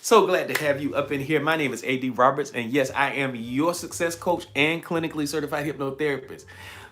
So glad to have you up in here. My name is AD Roberts, and yes, I am your success coach and clinically certified hypnotherapist.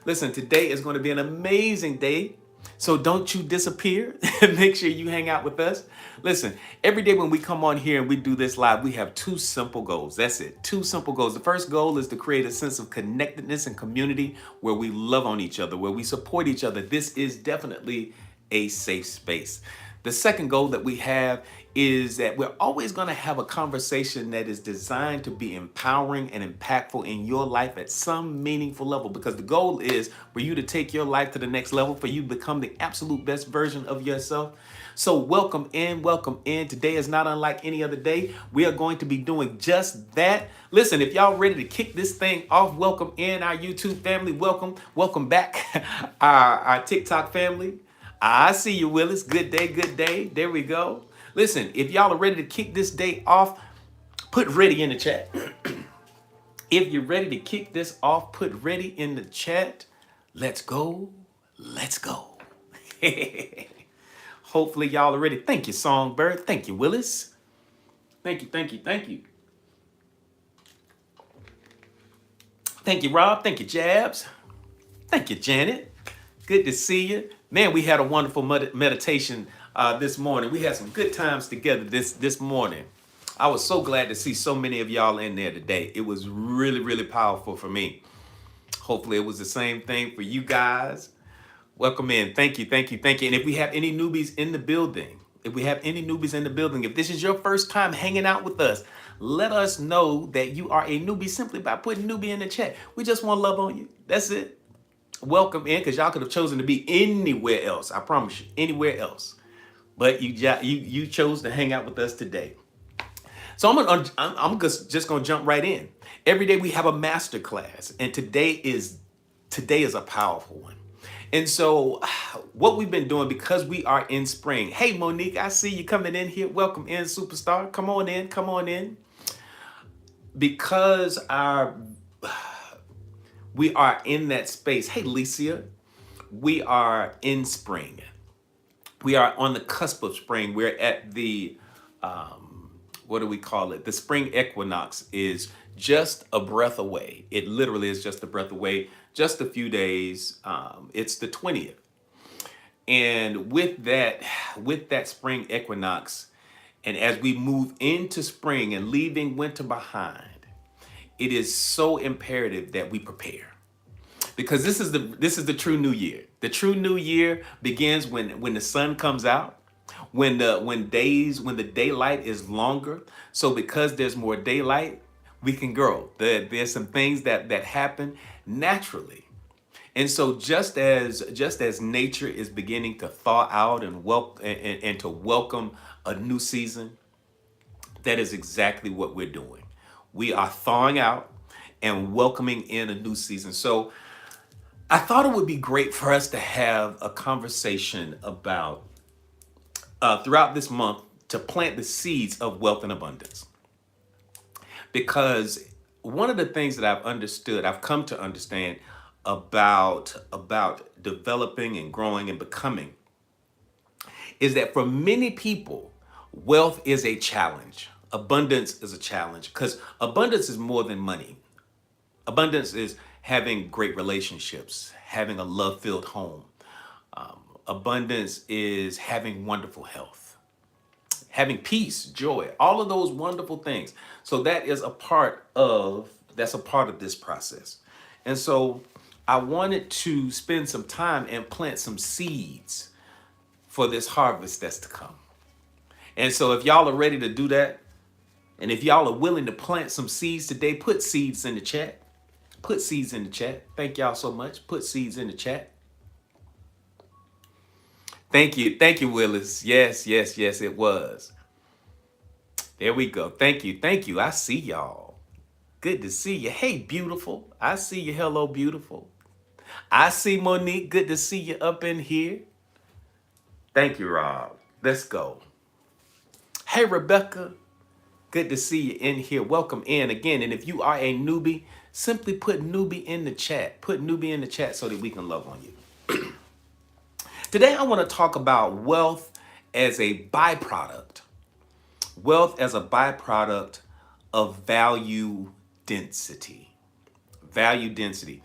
Listen, today is going to be an amazing day. So don't you disappear. Make sure you hang out with us. Listen, every day when we come on here and we do this live, we have two simple goals. That's it. Two simple goals. The first goal is to create a sense of connectedness and community where we love on each other, where we support each other. This is definitely a safe space. The second goal that we have is that we're always going to have a conversation that is designed to be empowering and impactful in your life at some meaningful level, because the goal is for you to take your life to the next level, for you to become the absolute best version of yourself. So welcome in, welcome in. Today is not unlike any other day. We are going to be doing just that. Listen, if y'all ready to kick this thing off, welcome in our YouTube family. Welcome back, our TikTok family. I see you, Willis. Good day, good day. There we go. Listen, if y'all are ready to kick this day off, put ready in the chat. If you're ready to kick this off, put ready in the chat. Let's go. Let's go. Hopefully y'all are ready. Thank you, Songbird. Thank you, Willis. Thank you, thank you, thank you. Thank you, Rob. Thank you, Jabs. Thank you, Janet. Good to see you. Man, we had a wonderful meditation this morning. We had some good times together this morning. I was so glad to see so many of y'all in there today. It was really, really powerful for me. Hopefully it was the same thing for you guys. Welcome in. Thank you, thank you, thank you. And if we have any newbies in the building, if this is your first time hanging out with us, let us know that you are a newbie simply by putting newbie in the chat. We just want to love on you. That's it. Welcome in, because y'all could have chosen to be anywhere else. I promise you, anywhere else. But you chose to hang out with us today. So I'm just gonna jump right in. Every day we have a master class, and today is a powerful one. And so what we've been doing, because we are in spring. Hey Monique, I see you coming in here. Welcome in, superstar. Come on in, come on in. Because we are in that space. Hey, Licia, we are in spring. We are on the cusp of spring. We're at the, what do we call it? The spring equinox is just a breath away. It literally is just a breath away, just a few days. It's the 20th. And with that spring equinox, and as we move into spring and leaving winter behind, it is so imperative that we prepare, because this is the true new year. The true new year begins when the sun comes out, when the daylight is longer. So because there's more daylight, we can grow. There's some things that happen naturally. And so just as nature is beginning to thaw out and to welcome a new season, that is exactly what we're doing. We are thawing out and welcoming in a new season. So I thought it would be great for us to have a conversation about, throughout this month, to plant the seeds of wealth and abundance. Because one of the things that I've come to understand about developing and growing and becoming, is that for many people, wealth is a challenge. Abundance is a challenge, because abundance is more than money. Abundance is having great relationships, having a love-filled home. Abundance is having wonderful health, having peace, joy, all of those wonderful things. So that's a part of this process. And so I wanted to spend some time and plant some seeds for this harvest that's to come. And so if y'all are ready to do that, and if y'all are willing to plant some seeds today, put seeds in the chat. Put seeds in the chat. Thank y'all so much. Put seeds in the chat. Thank you, Willis. Yes, it was. There we go. Thank you. I see y'all. Good to see you. Hey, beautiful. I see you. Hello, beautiful. I see Monique. Good to see you up in here. Thank you, Rob. Let's go. Hey, Rebecca. Good to see you in here. Welcome in again. And if you are a newbie, simply put newbie in the chat. Put newbie in the chat so that we can love on you. Today, I want to talk about wealth as a byproduct Wealth as a byproduct of value density. Value density.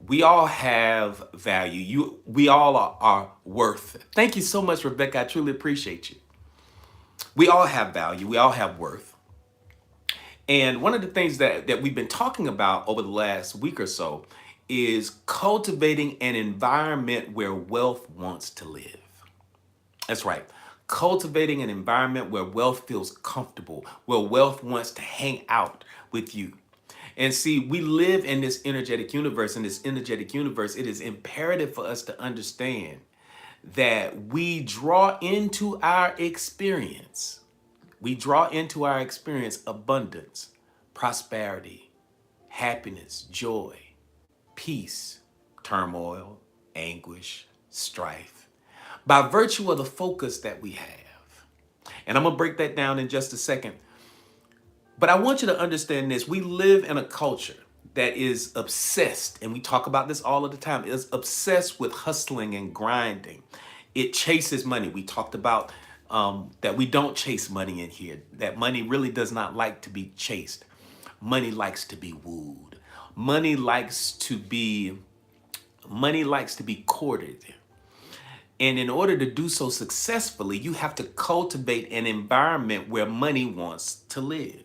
We all have value. We all are worth. Thank you so much, Rebecca. I truly appreciate you. We all have value. We all have worth. And one of the things that we've been talking about over the last week or so is cultivating an environment where wealth wants to live. That's right. Cultivating an environment where wealth feels comfortable, where wealth wants to hang out with you. And see, we live in this energetic universe. In this energetic universe, it is imperative for us to understand that we draw into our experience. We draw into our experience abundance, prosperity, happiness, joy, peace, turmoil, anguish, strife, by virtue of the focus that we have. And I'm going to break that down in just a second. But I want you to understand this. We live in a culture that is obsessed, and we talk about this all of the time, is obsessed with hustling and grinding. It chases money. We talked about that we don't chase money in here, that money really does not like to be chased. Money likes to be wooed. Money likes to be courted. And in order to do so successfully, you have to cultivate an environment where money wants to live.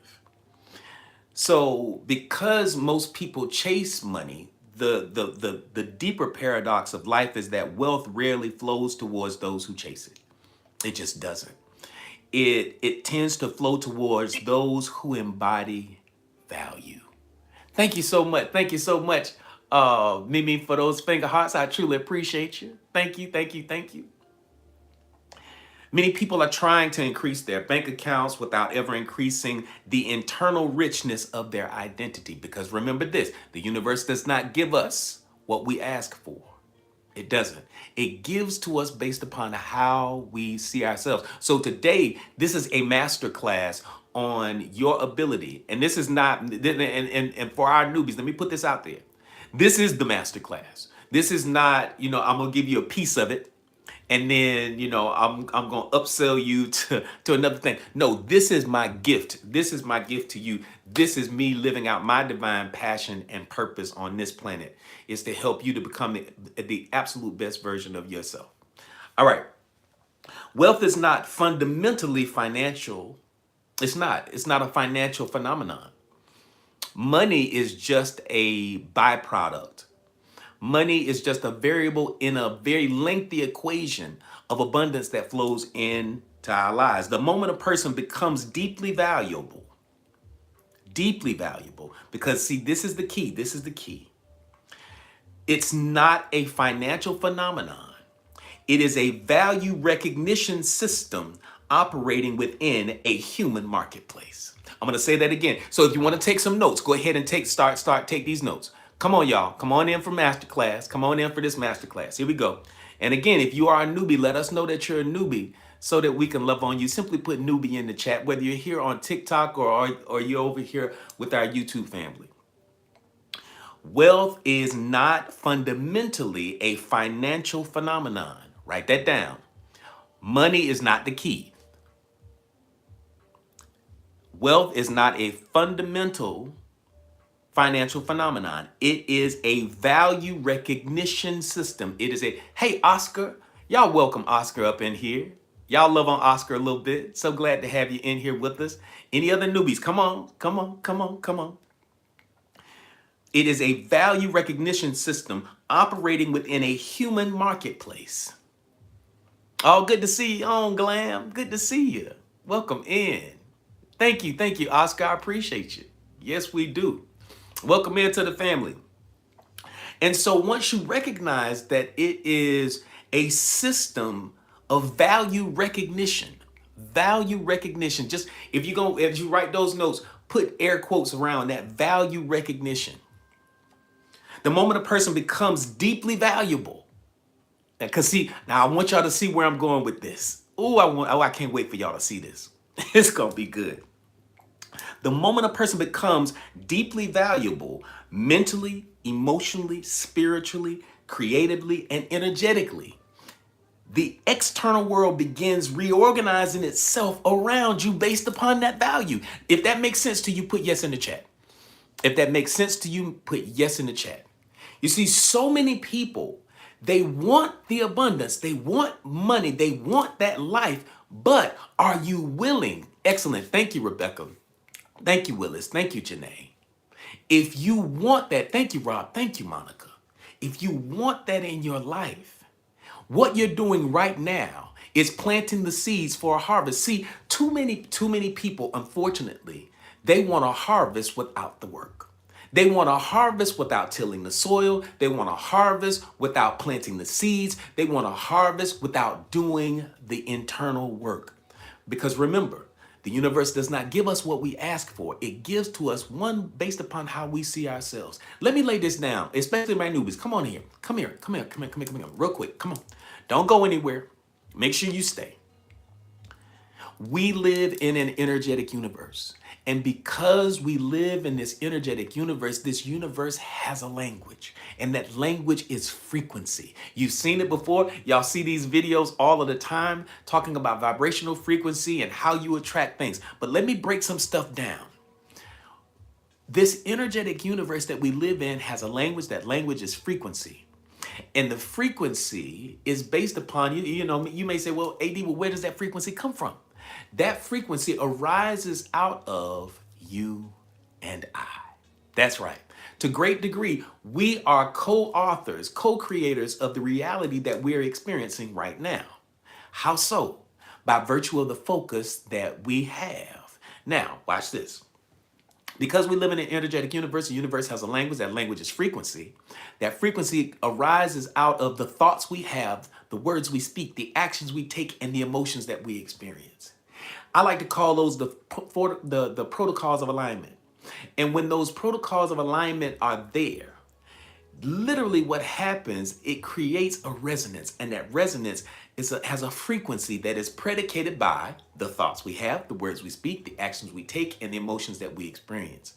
So because most people chase money, the deeper paradox of life is that wealth rarely flows towards those who chase it. It just doesn't. It tends to flow towards those who embody value. Thank you so much. Thank you so much, Mimi, for those finger hearts. I truly appreciate you. Thank you, thank you, thank you. Many people are trying to increase their bank accounts without ever increasing the internal richness of their identity. Because remember this, the universe does not give us what we ask for. It doesn't. It gives to us based upon how we see ourselves. So today, this is a masterclass on your ability. And this is not, and for our newbies, let me put this out there. This is the masterclass. This is not, I'm going to give you a piece of it. And then, I'm going to upsell you to another thing. No, this is my gift. This is my gift to you. This is me living out my divine passion and purpose on this planet, is to help you to become the absolute best version of yourself. All right. Wealth is not fundamentally financial. It's not a financial phenomenon. Money is just a byproduct. Money is just a variable in a very lengthy equation of abundance that flows into our lives. The moment a person becomes deeply valuable, because see, this is the key. It's not a financial phenomenon. It is a value recognition system operating within a human marketplace. I'm going to say that again. So if you want to take some notes, go ahead and take these notes. Come on, y'all. Come on in for masterclass. Come on in for this masterclass. Here we go. And again, if you are a newbie, let us know that you're a newbie so that we can love on you. Simply put newbie in the chat, whether you're here on TikTok or you're over here with our YouTube family. Wealth is not fundamentally a financial phenomenon. Write that down. Money is not the key. Wealth is not a fundamental financial phenomenon. It is a value recognition system. It is hey, Oscar, y'all welcome Oscar up in here. Y'all love on Oscar a little bit. So glad to have you in here with us. Any other newbies? Come on. It is a value recognition system operating within a human marketplace. Oh, good to see you on, Glam. Good to see you. Welcome in. Thank you, Oscar. I appreciate you. Yes, we do. Welcome into the family. And so once you recognize that it is a system of value recognition, just if you write those notes, put air quotes around that value recognition. The moment a person becomes deeply valuable, because see, now I want y'all to see where I'm going with this. I can't wait for y'all to see this. It's going to be good. The moment a person becomes deeply valuable, mentally, emotionally, spiritually, creatively, and energetically, the external world begins reorganizing itself around you based upon that value. If that makes sense to you, put yes in the chat. If that makes sense to you, put yes in the chat. You see, so many people, they want the abundance, they want money, they want that life, but are you willing? Excellent. Thank you, Rebecca. Thank you, Willis. Thank you, Janae. If you want that, thank you, Rob. Thank you, Monica. If you want that in your life, what you're doing right now is planting the seeds for a harvest. See, too many people, unfortunately, they want to harvest without the work. They want to harvest without tilling the soil. They want to harvest without planting the seeds. They want to harvest without doing the internal work. Because remember, the universe does not give us what we ask for. It gives to us one based upon how we see ourselves. Let me lay this down, especially my newbies. Come on here. Come here. Come here. Come here. Come here. Come here. Real quick. Come on. Don't go anywhere. Make sure you stay. We live in an energetic universe. And because we live in this energetic universe, this universe has a language. And that language is frequency. You've seen it before. Y'all see these videos all of the time talking about vibrational frequency and how you attract things. But let me break some stuff down. This energetic universe that we live in has a language. That language is frequency. And the frequency is based upon, you may say, well, AD, well, where does that frequency come from? That frequency arises out of you and I. That's right. To a great degree, we are co-authors, co-creators of the reality that we're experiencing right now. How so? By virtue of the focus that we have. Now, watch this. Because we live in an energetic universe, the universe has a language. That language is frequency. That frequency arises out of the thoughts we have, the words we speak, the actions we take, and the emotions that we experience. I like to call those the protocols of alignment. And when those protocols of alignment are there, literally what happens, it creates a resonance. And that resonance has a frequency that is predicated by the thoughts we have, the words we speak, the actions we take, and the emotions that we experience.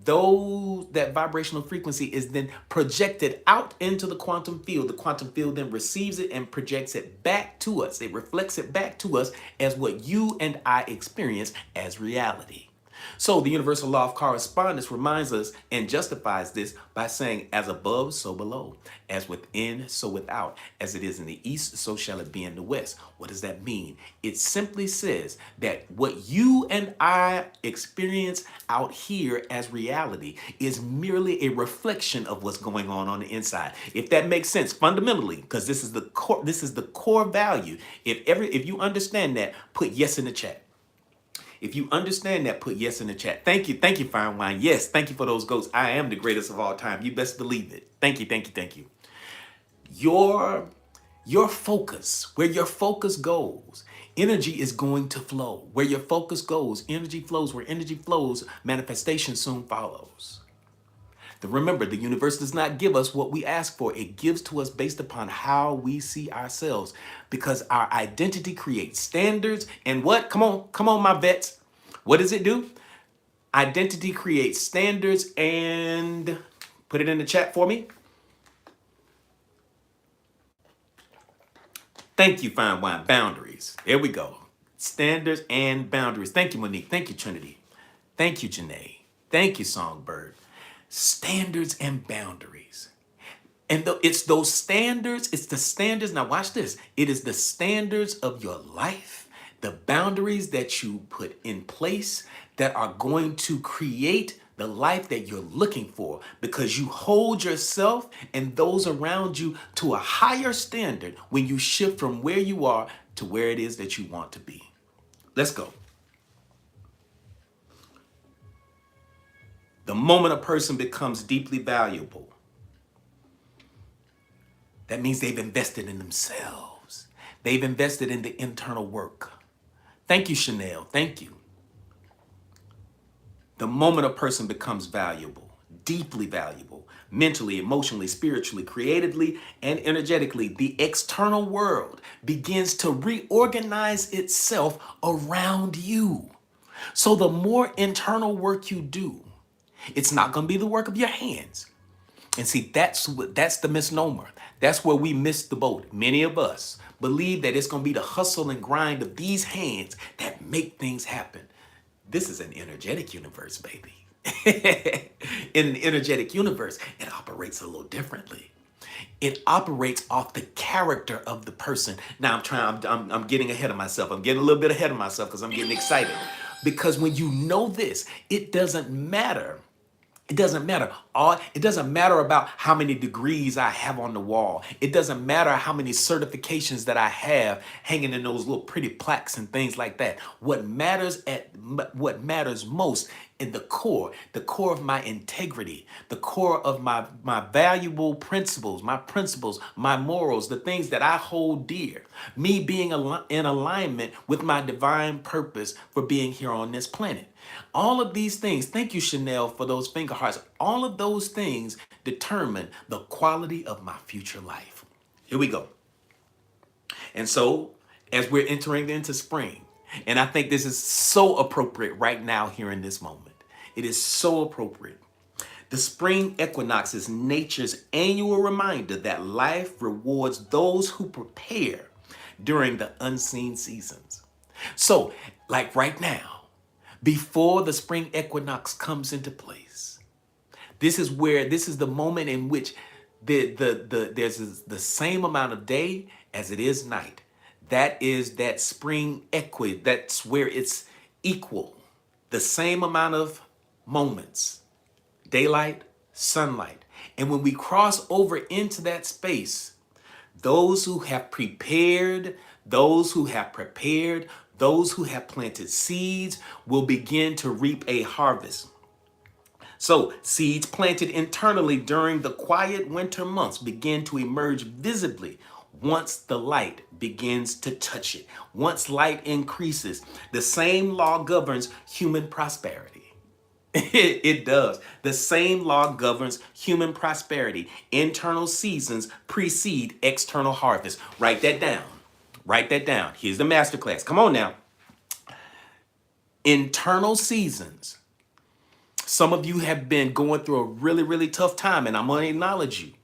That vibrational frequency is then projected out into the quantum field. The quantum field then receives it and projects it back to us. It reflects it back to us as what you and I experience as reality. So the universal law of correspondence reminds us and justifies this by saying, as above, so below, as within, so without, as it is in the east, so shall it be in the west. What does that mean? It simply says that what you and I experience out here as reality is merely a reflection of what's going on the inside. If that makes sense fundamentally, because this is the core value. If you understand that, put yes in the chat. If you understand that, put yes in the chat. Thank you, Fine Wine. Yes, thank you for those goats. I am the greatest of all time. You best believe it. Thank you. Your focus, where your focus goes, energy is going to flow. Where your focus goes, energy flows. Where energy flows, manifestation soon follows. Remember, the universe does not give us what we ask for. It gives to us based upon how we see ourselves, because our identity creates standards. And what? Come on, my vets. What does it do? Identity creates standards, and put it in the chat for me. Thank you, Fine Wine. Boundaries. There we go. Standards and boundaries. Thank you, Monique. Thank you, Trinity. Thank you, Janae. Thank you, Songbird. Standards and boundaries. And it's those standards, it's the standards. Now watch this. It is the standards of your life, the boundaries that you put in place that are going to create the life that you're looking for, because you hold yourself and those around you to a higher standard when you shift from where you are to where it is that you want to be. Let's go. The moment a person becomes deeply valuable, that means they've invested in themselves. They've invested in the internal work. Thank you, Chanel. Thank you. The moment a person becomes valuable, deeply valuable, mentally, emotionally, spiritually, creatively, and energetically, the external world begins to reorganize itself around you. So the more internal work you do, it's not going to be the work of your hands. And see, that's the misnomer. That's where we miss the boat. Many of us believe that it's going to be the hustle and grind of these hands that make things happen. This is an energetic universe, baby. In an energetic universe, it operates a little differently. It operates off the character of the person. Now I'm getting ahead of myself. I'm getting a little bit ahead of myself because I'm getting excited. Because when you know this, it doesn't matter. It doesn't matter. It doesn't matter about how many degrees I have on the wall. It doesn't matter how many certifications that I have hanging in those little pretty plaques and things like that. What matters most in the core of my integrity, the core of my valuable principles, my morals, the things that I hold dear, me being in alignment with my divine purpose for being here on this planet. All of these things, thank you, Chanel, for those finger hearts. All of those things determine the quality of my future life. Here we go. And so, as we're entering into spring, and I think this is so appropriate right now here in this moment. It is so appropriate. The spring equinox is nature's annual reminder that life rewards those who prepare during the unseen seasons. So, like right now, before the spring equinox comes into place, this is the moment in which there's the same amount of day as it is night. That is that spring equinox. That's where it's equal. The same amount of moments, daylight, sunlight. And when we cross over into that space, those who have prepared, those who have planted seeds will begin to reap a harvest. So, seeds planted internally during the quiet winter months begin to emerge visibly once the light begins to touch it. Once light increases, the same law governs human prosperity. It does. The same law governs human prosperity. Internal seasons precede external harvest. Write that down. Write that down. Here's the masterclass. Come on now. Internal seasons. Some of you have been going through a really, really tough time, and I'm going to acknowledge you.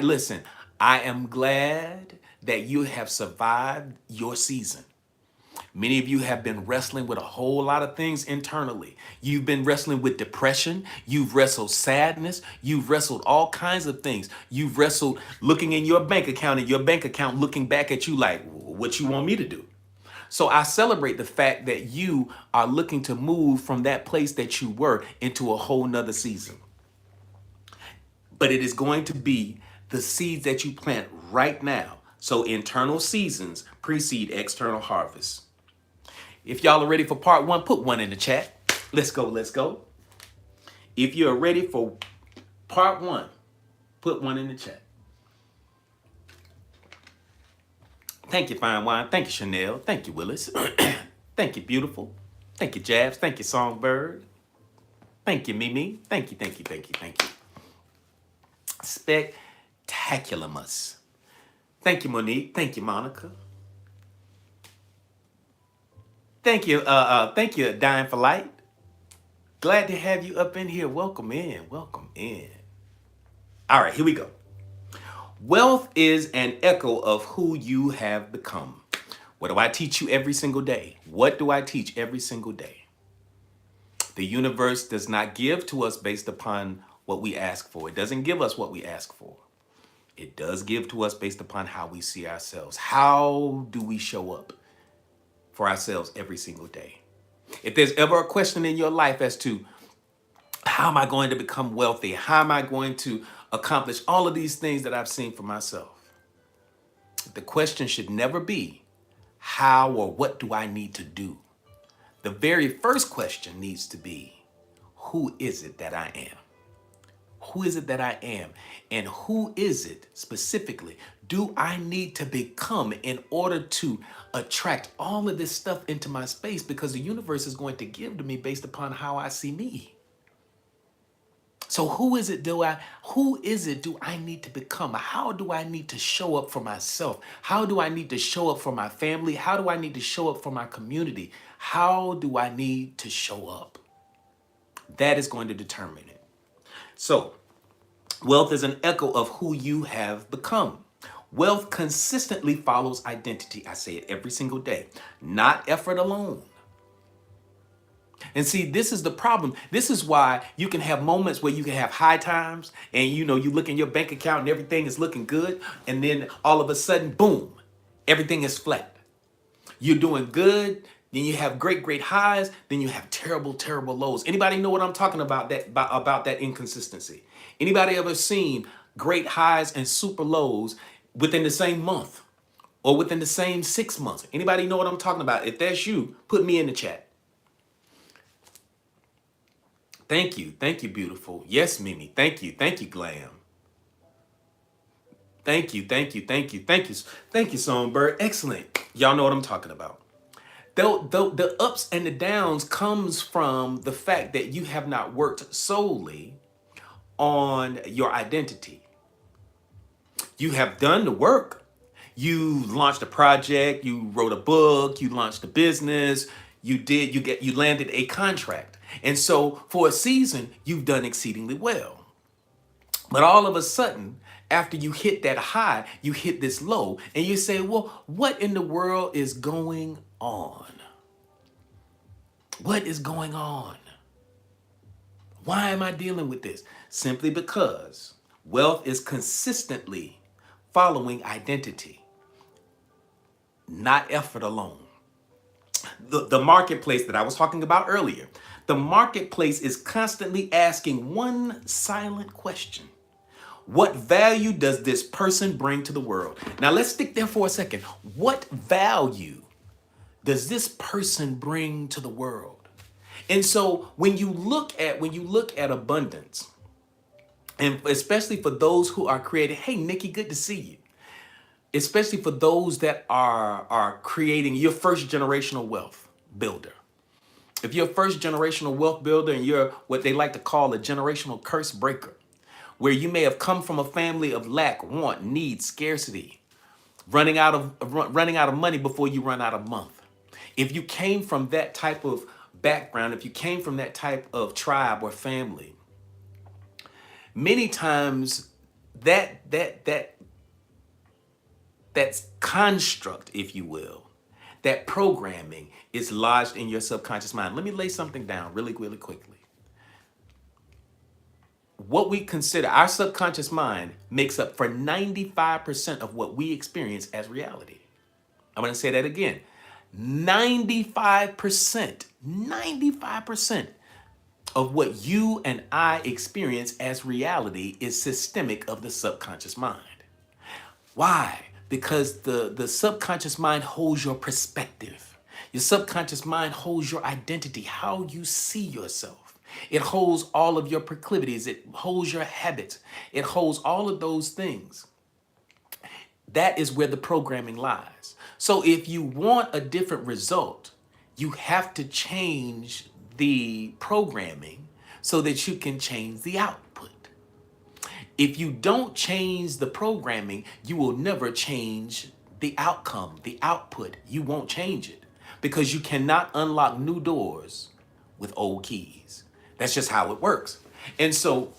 Listen, I am glad that you have survived your season. Many of you have been wrestling with a whole lot of things internally. You've been wrestling with depression. You've wrestled sadness. You've wrestled all kinds of things. You've wrestled looking in your bank account and your bank account looking back at you like, what you want me to do? So I celebrate the fact that you are looking to move from that place that you were into a whole nother season. But it is going to be the seeds that you plant right now. So internal seasons precede external harvest. If y'all are ready for part one, put one in the chat. Let's go, let's go. If you're ready for part one, put one in the chat. Thank you, Fine Wine. Thank you, Chanel. Thank you, Willis. Thank you, Beautiful. Thank you, Jabs. Thank you, Songbird. Thank you, Mimi. Thank you, thank you, thank you, thank you. Spectaculamus. Thank you, Monique. Thank you, Monica. Thank you, Dying for Light. Glad to have you up in here. Welcome in, welcome in. All right, here we go. Wealth is an echo of who you have become. What do I teach you every single day? What do I teach every single day? The universe does not give to us based upon what we ask for. It doesn't give us what we ask for. It does give to us based upon how we see ourselves. How do we show up for ourselves every single day? If there's ever a question in your life as to how am I going to become wealthy? How am I going to accomplish all of these things that I've seen for myself? The question should never be, how or what do I need to do? The very first question needs to be, who is it that I am? Who is it that I am? And who is it specifically do I need to become in order to attract all of this stuff into my space? Because the universe is going to give to me based upon how I see me. So who is it do I need to become? How do I need to show up for myself? How do I need to show up for my family? How do I need to show up for my community? How do I need to show up? That is going to determine it. So Wealth is an echo of who you have become. Wealth consistently follows identity. I say it every single day, not effort alone. And see, this is the problem. This is why you can have moments where you can have high times and you look in your bank account and everything is looking good. And then all of a sudden, boom, everything is flat. You're doing good. Then you have great, great highs. Then you have terrible, terrible lows. Anybody know what I'm talking about about that inconsistency? Anybody ever seen great highs and super lows within the same month or within the same 6 months? Anybody know what I'm talking about? If that's you, put me in the chat. Thank you. Thank you, beautiful. Yes, Mimi. Thank you. Thank you, Glam. Thank you. Thank you. Thank you. Thank you. Thank you, Songbird. Excellent. Y'all know what I'm talking about. The ups and the downs comes from the fact that you have not worked solely on your identity. You have done the work. You launched a project, you wrote a book, you launched a business, you landed a contract. And so for a season, you've done exceedingly well. But all of a sudden, after you hit that high, you hit this low, and you say, well, what in the world is going on? What is going on? Why am I dealing with this? Simply because wealth is consistently following identity, not effort alone. The marketplace that I was talking about earlier, the marketplace is constantly asking one silent question. What value does this person bring to the world? Now let's stick there for a second. What value does this person bring to the world? And so when you look at abundance, and especially for those who are creating, hey Nikki, good to see you. Especially for those that are creating your first generational wealth builder. If you're a first generational wealth builder and you're what they like to call a generational curse breaker, where you may have come from a family of lack, want, need, scarcity, running out of money before you run out of month. If you came from that type of background, if you came from that type of tribe or family, many times that's construct, if you will, that programming is lodged in your subconscious mind. Let me lay something down really, really quickly. What we consider our subconscious mind makes up for 95% of what we experience as reality. I'm going to say that again. 95% of what you and I experience as reality is systemic of the subconscious mind. Why? Because the subconscious mind holds your perspective. Your subconscious mind holds your identity, how you see yourself. It holds all of your proclivities. It holds your habits. It holds all of those things. That is where the programming lies. So if you want a different result, you have to change the programming so that you can change the output. If you don't change the programming, you will never change the outcome, the output. You won't change it because you cannot unlock new doors with old keys. That's just how it works. And so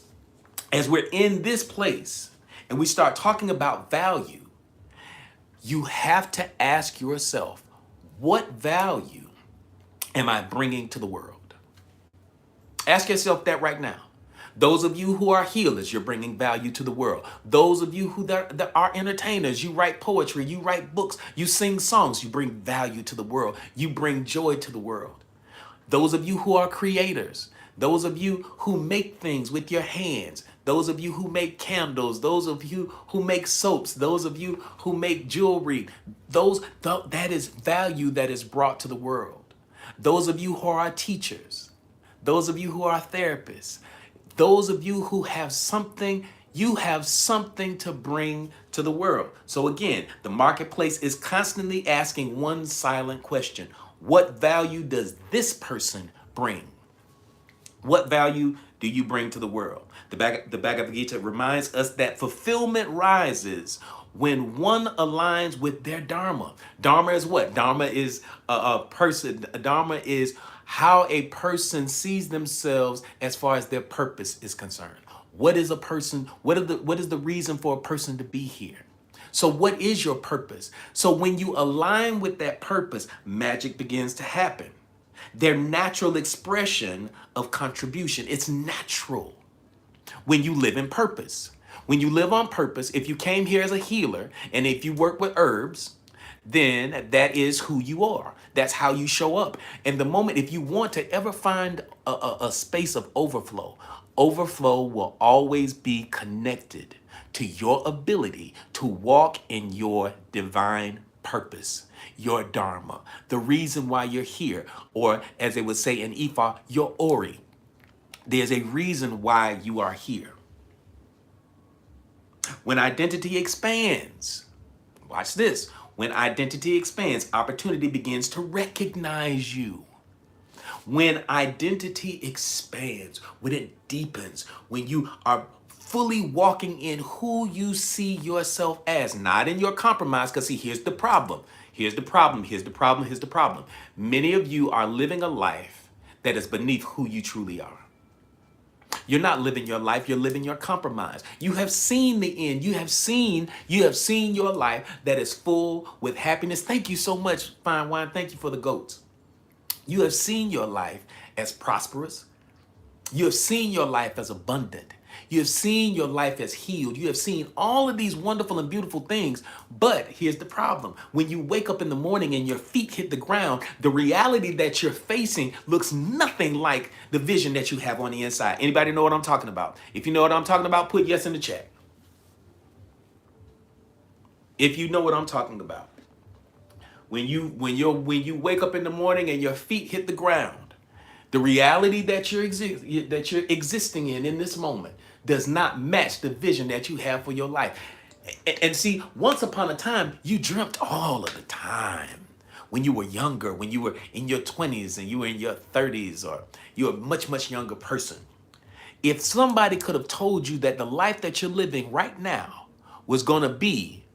as we're in this place and we start talking about value, you have to ask yourself, what value am I bringing to the world? Ask yourself that right now. Those of you who are healers, you're bringing value to the world. Those of you who that are entertainers, you write poetry, you write books, you sing songs, you bring value to the world. You bring joy to the world. Those of you who are creators, those of you who make things with your hands, those of you who make candles, those of you who make soaps, those of you who make jewelry, that is value that is brought to the world. Those of you who are teachers, those of you who are therapists, those of you who have something, you have something to bring to the world. So again, the marketplace is constantly asking one silent question. What value does this person bring? What value do you bring to the world? The Bhagavad Gita reminds us that fulfillment rises when one aligns with their dharma. Dharma is what? Dharma is a person. Dharma is how a person sees themselves as far as their purpose is concerned. What is a person? What is the reason for a person to be here? So what is your purpose? So when you align with that purpose, magic begins to happen. Their natural expression of contribution. It's natural when you live in purpose. When you live on purpose, if you came here as a healer and if you work with herbs, then that is who you are. That's how you show up. And the moment, if you want to ever find a space of overflow, overflow will always be connected to your ability to walk in your divine purpose, your dharma, the reason why you're here, or as they would say in Ifa, your ori. There's a reason why you are here. When identity expands, watch this. When identity expands, opportunity begins to recognize you. When identity expands, when it deepens, when you are fully walking in who you see yourself as, not in your compromise, because see, here's the problem. Here's the problem. Here's the problem. Here's the problem. Many of you are living a life that is beneath who you truly are. You're not living your life, you're living your compromise. You have seen the end. You have seen your life that is full with happiness. Thank you so much, Fine Wine. Thank you for the goats. You have seen your life as prosperous. You have seen your life as abundant. You have seen your life as healed. You have seen all of these wonderful and beautiful things. But here's the problem. When you wake up in the morning and your feet hit the ground, the reality that you're facing looks nothing like the vision that you have on the inside. Anybody know what I'm talking about? If you know what I'm talking about, put yes in the chat. If you know what I'm talking about. When you wake up in the morning and your feet hit the ground, the reality that you're existing in this moment does not match the vision that you have for your life. And see, once upon a time, you dreamt all of the time. When you were younger, when you were in your 20s and you were in your 30s, or you're a much, much younger person. If somebody could have told you that the life that you're living right now was going to be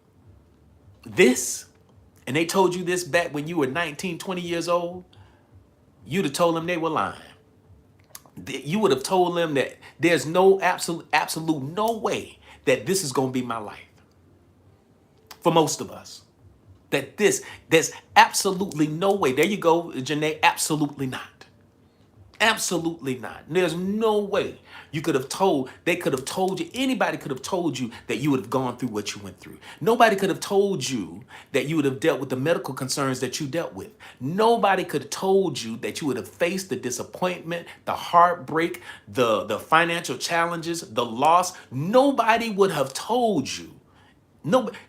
this, and they told you this back when you were 19, 20 years old, you'd have told them they were lying. You would have told them that there's no absolute no way that this is going to be my life. For most of us, there's absolutely no way. There you go, Janae, absolutely not. Absolutely not. There's no way they could have told you, anybody could have told you that you would have gone through what you went through. Nobody could have told you that you would have dealt with the medical concerns that you dealt with. Nobody could have told you that you would have faced the disappointment, the heartbreak, the financial challenges, the loss. Nobody would have told you.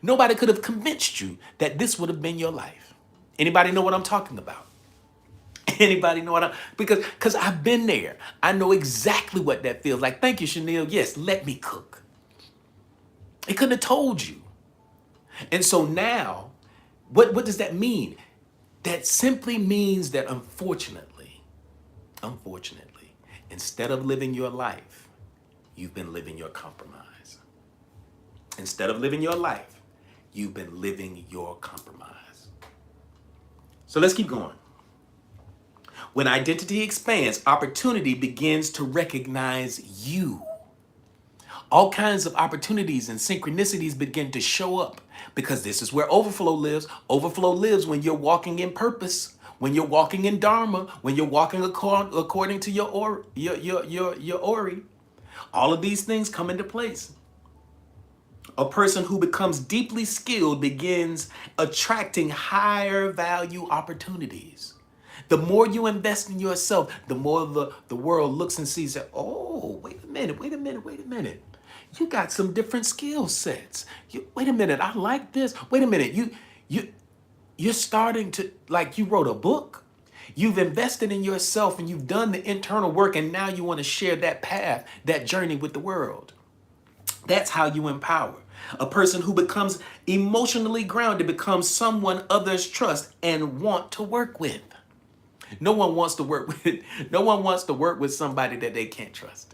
Nobody could have convinced you that this would have been your life. Anybody know what I'm talking about? Anybody know what because I've been there. I know exactly what that feels like. Thank you, Chanel. Yes, let me cook. It couldn't have told you. And so now, what does that mean? That simply means that unfortunately, instead of living your life, you've been living your compromise. Instead of living your life, you've been living your compromise. So let's keep going. When identity expands, opportunity begins to recognize you. All kinds of opportunities and synchronicities begin to show up because this is where overflow lives. Overflow lives when you're walking in purpose, when you're walking in dharma, when you're walking according to your ori. All of these things come into place. A person who becomes deeply skilled begins attracting higher value opportunities. The more you invest in yourself, the more the world looks and sees that, oh, wait a minute. You got some different skill sets. Wait a minute, I like this. Wait a minute, you're starting to, like, you wrote a book. You've invested in yourself and you've done the internal work, and now you want to share that path, that journey with the world. That's how you empower. A person who becomes emotionally grounded becomes someone others trust and want to work with. No one wants to work with somebody that they can't trust.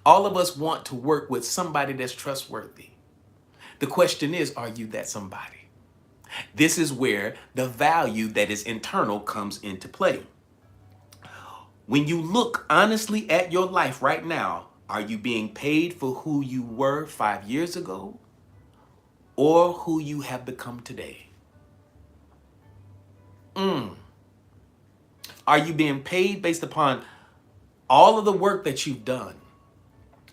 All of us want to work with somebody that's trustworthy. The question is, are you that somebody? This is where the value that is internal comes into play. When you look honestly at your life right now, Are you being paid for who you were 5 years ago or who you have become today? Mm. Are you being paid based upon all of the work that you've done?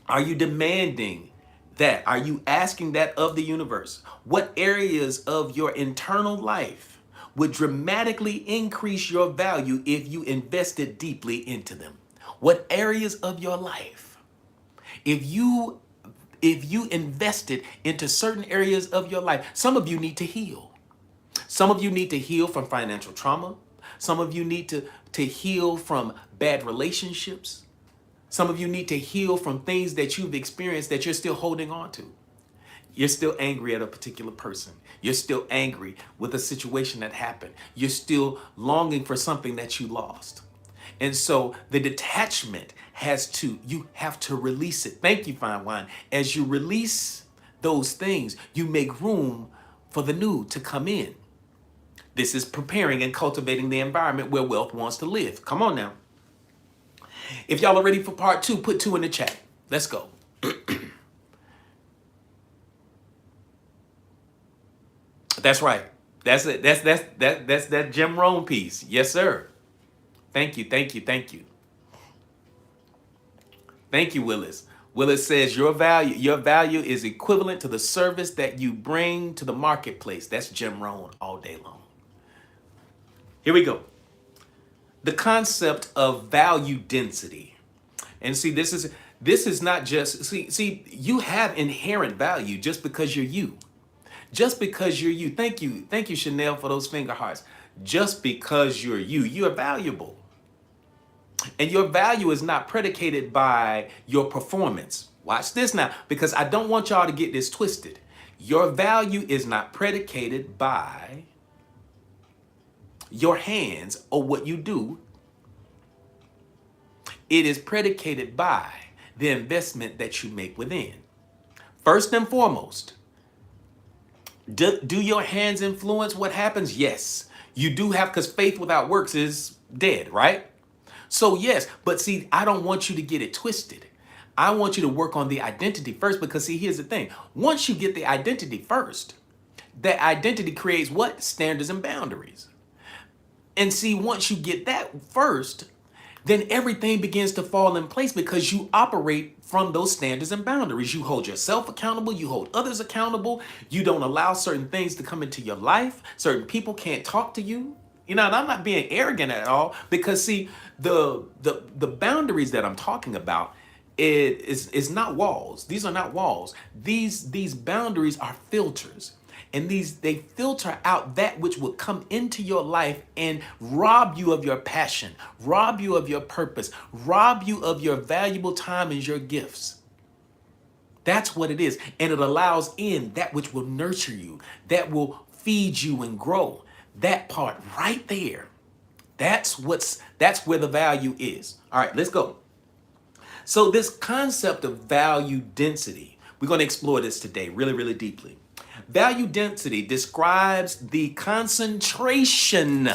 Are you demanding that? Are you asking that of the universe? What areas of your internal life would dramatically increase your value if you invested deeply into them? What areas of your life, if you invested into certain areas of your life, some of you need to heal. Some of you need to heal from financial trauma. Some of you need to heal from bad relationships. Some of you need to heal from things that you've experienced that you're still holding on to. You're still angry at a particular person. You're still angry with a situation that happened. You're still longing for something that you lost. And so the detachment you have to release it. Thank you, Fine Wine. As you release those things, you make room for the new to come in. This is preparing and cultivating the environment where wealth wants to live. Come on now. If y'all are ready for part 2, put 2 in the chat. Let's go. That's right. That's it. That's that Jim Rohn piece. Yes, sir. Thank you. Thank you. Thank you. Thank you, Willis. Willis says your value is equivalent to the service that you bring to the marketplace. That's Jim Rohn all day long. Here we go. The concept of value density. And see, this is not just you have inherent value just because you're you. Just because you're you. Thank you, Chanel, for those finger hearts. Just because you're valuable. And your value is not predicated by your performance. Watch this now, because I don't want y'all to get this twisted. Your value is not predicated by your hands or what you do. It is predicated by the investment that you make within. First and foremost, do your hands influence what happens? Yes. You do have, because faith without works is dead, right? So yes, but see, I don't want you to get it twisted. I want you to work on the identity first, because see, here's the thing. Once you get the identity first, that identity creates what? Standards and boundaries. And see, once you get that first, then everything begins to fall in place because you operate from those standards and boundaries. You hold yourself accountable, you hold others accountable, you don't allow certain things to come into your life. Certain people can't talk to you. You know, and I'm not being arrogant at all, because see, the boundaries that I'm talking about is not walls. These are not walls. These boundaries are filters. And they filter out that which will come into your life and rob you of your passion, rob you of your purpose, rob you of your valuable time and your gifts. That's what it is. And it allows in that which will nurture you, that will feed you and grow. That part right there. That's where the value is. All right, let's go. So this concept of value density, we're going to explore this today really, really deeply. Value density describes the concentration.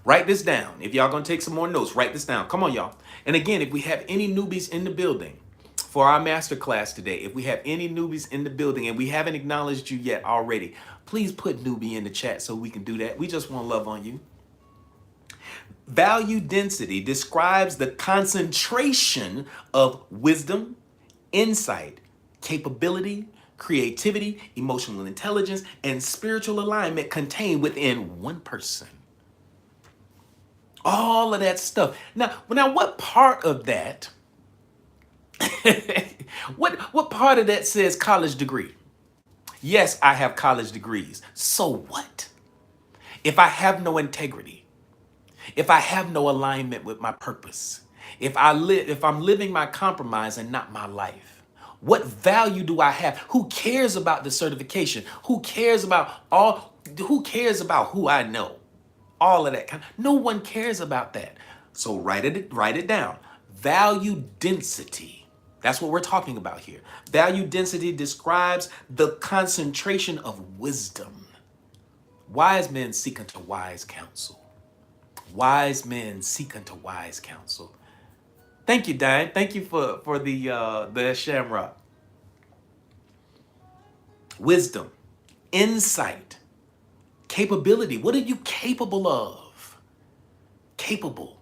Write this down. If y'all going to take some more notes, write this down. Come on, y'all. And again, if we have any newbies in the building for our masterclass today, if we have any newbies in the building and we haven't acknowledged you yet already, please put newbie in the chat so we can do that. We just want to love on you. Value density describes the concentration of wisdom, insight, capability, creativity, emotional intelligence, and spiritual alignment contained within one person. All of that stuff. Now what part of that, what part of that says college degree? Yes, I have college degrees. So what? If I have no integrity, if I have no alignment with my purpose, if I'm living my compromise and not my life, what value do I have? Who cares about the certification? Who cares about who I know? All of that no one cares about that. So write it down. Value density. That's what we're talking about here. Value density describes the concentration of wisdom. Wise men seek unto wise counsel. Wise men seek unto wise counsel. Thank you, Diane. Thank you for the shamrock. Wisdom, insight, capability. What are you capable of? Capable.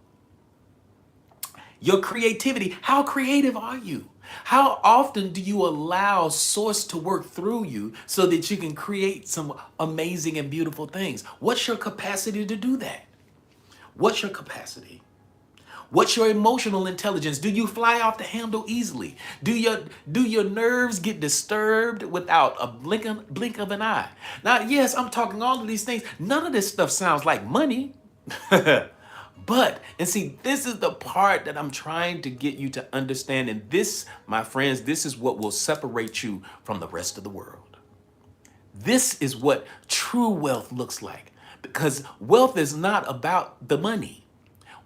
Your creativity. How creative are you? How often do you allow source to work through you so that you can create some amazing and beautiful things? What's your capacity to do that? What's your capacity? What's your emotional intelligence? Do you fly off the handle easily? Do your nerves get disturbed without a blink of an eye? Now, yes, I'm talking all of these things. None of this stuff sounds like money. But, and see, this is the part that I'm trying to get you to understand. And this, my friends, this is what will separate you from the rest of the world. This is what true wealth looks like. Because wealth is not about the money.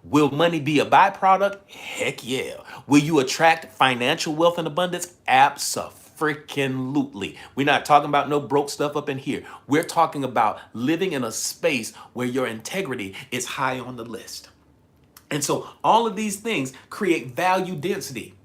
Will money be a byproduct? Heck yeah. Will you attract financial wealth and abundance? Abso-freaking-lutely. We're not talking about no broke stuff up in here. We're talking about living in a space where your integrity is high on the list. And so all of these things create value density.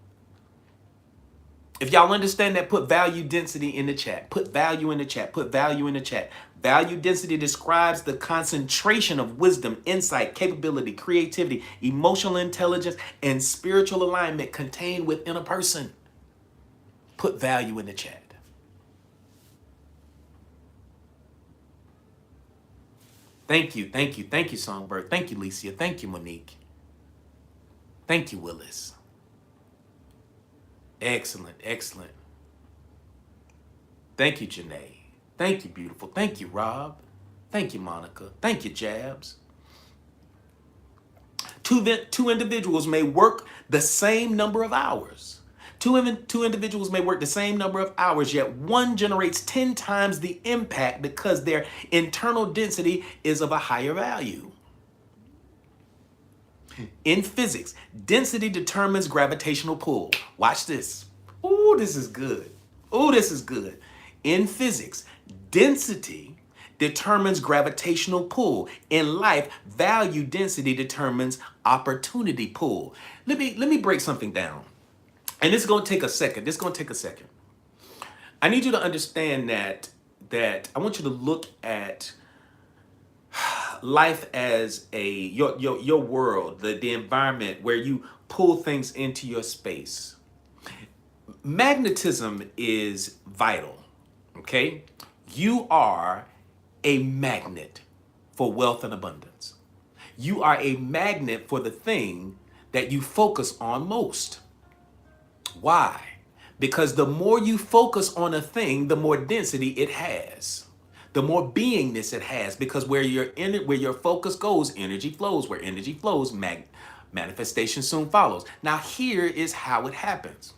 If y'all understand that, put value density in the chat. Put value in the chat. Put value in the chat. Value density describes the concentration of wisdom, insight, capability, creativity, emotional intelligence, and spiritual alignment contained within a person. Put value in the chat. Thank you, thank you, thank you, Songbird. Thank you, Licia. Thank you, Monique. Thank you, Willis. Excellent, excellent. Thank you, Janae. Thank you, beautiful. Thank you, Rob. Thank you, Monica. Thank you, Jabs. Two individuals may work the same number of hours. Two individuals may work the same number of hours, yet one generates 10 times the impact because their internal density is of a higher value. In physics, density determines gravitational pull. Watch this. Ooh, this is good. Ooh, this is good. In physics, density determines gravitational pull. In life, value density determines opportunity pull. Let me break something down. And this is going to take a second. This is going to take a second. I need you to understand that I want you to look at life as your world, the environment where you pull things into your space. Magnetism is vital, okay? You are a magnet for wealth and abundance. You are a magnet for the thing that you focus on most. Why? Because the more you focus on a thing, the more density it has. The more beingness it has, because where your focus goes, energy flows. Where energy flows, manifestation soon follows. Now, here is how it happens.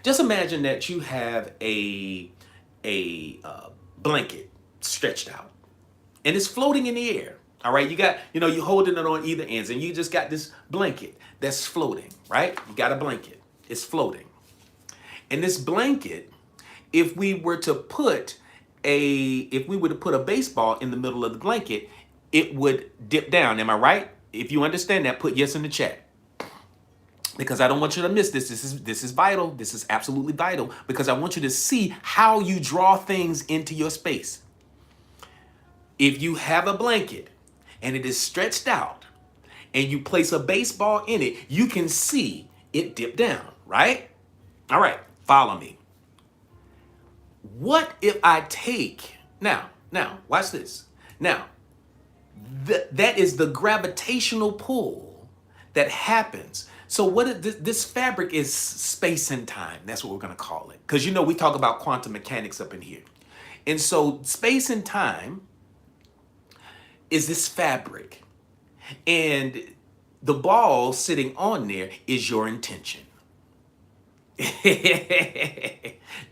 Just imagine that you have a blanket stretched out, and it's floating in the air. All right, you're holding it on either ends, and you just got this blanket that's floating. Right, you got a blanket, it's floating, and this blanket, if we were to put a baseball in the middle of the blanket, it would dip down. Am I right? If you understand that, put yes in the chat, because I don't want you to miss this. This is vital. This is absolutely vital, because I want you to see how you draw things into your space. If you have a blanket and it is stretched out and you place a baseball in it, you can see it dip down, right? All right, follow me. What if I take, now, watch this. Now, that is the gravitational pull that happens. So this fabric is space and time. That's what we're going to call it. Because, we talk about quantum mechanics up in here. And so space and time is this fabric. And the ball sitting on there is your intention.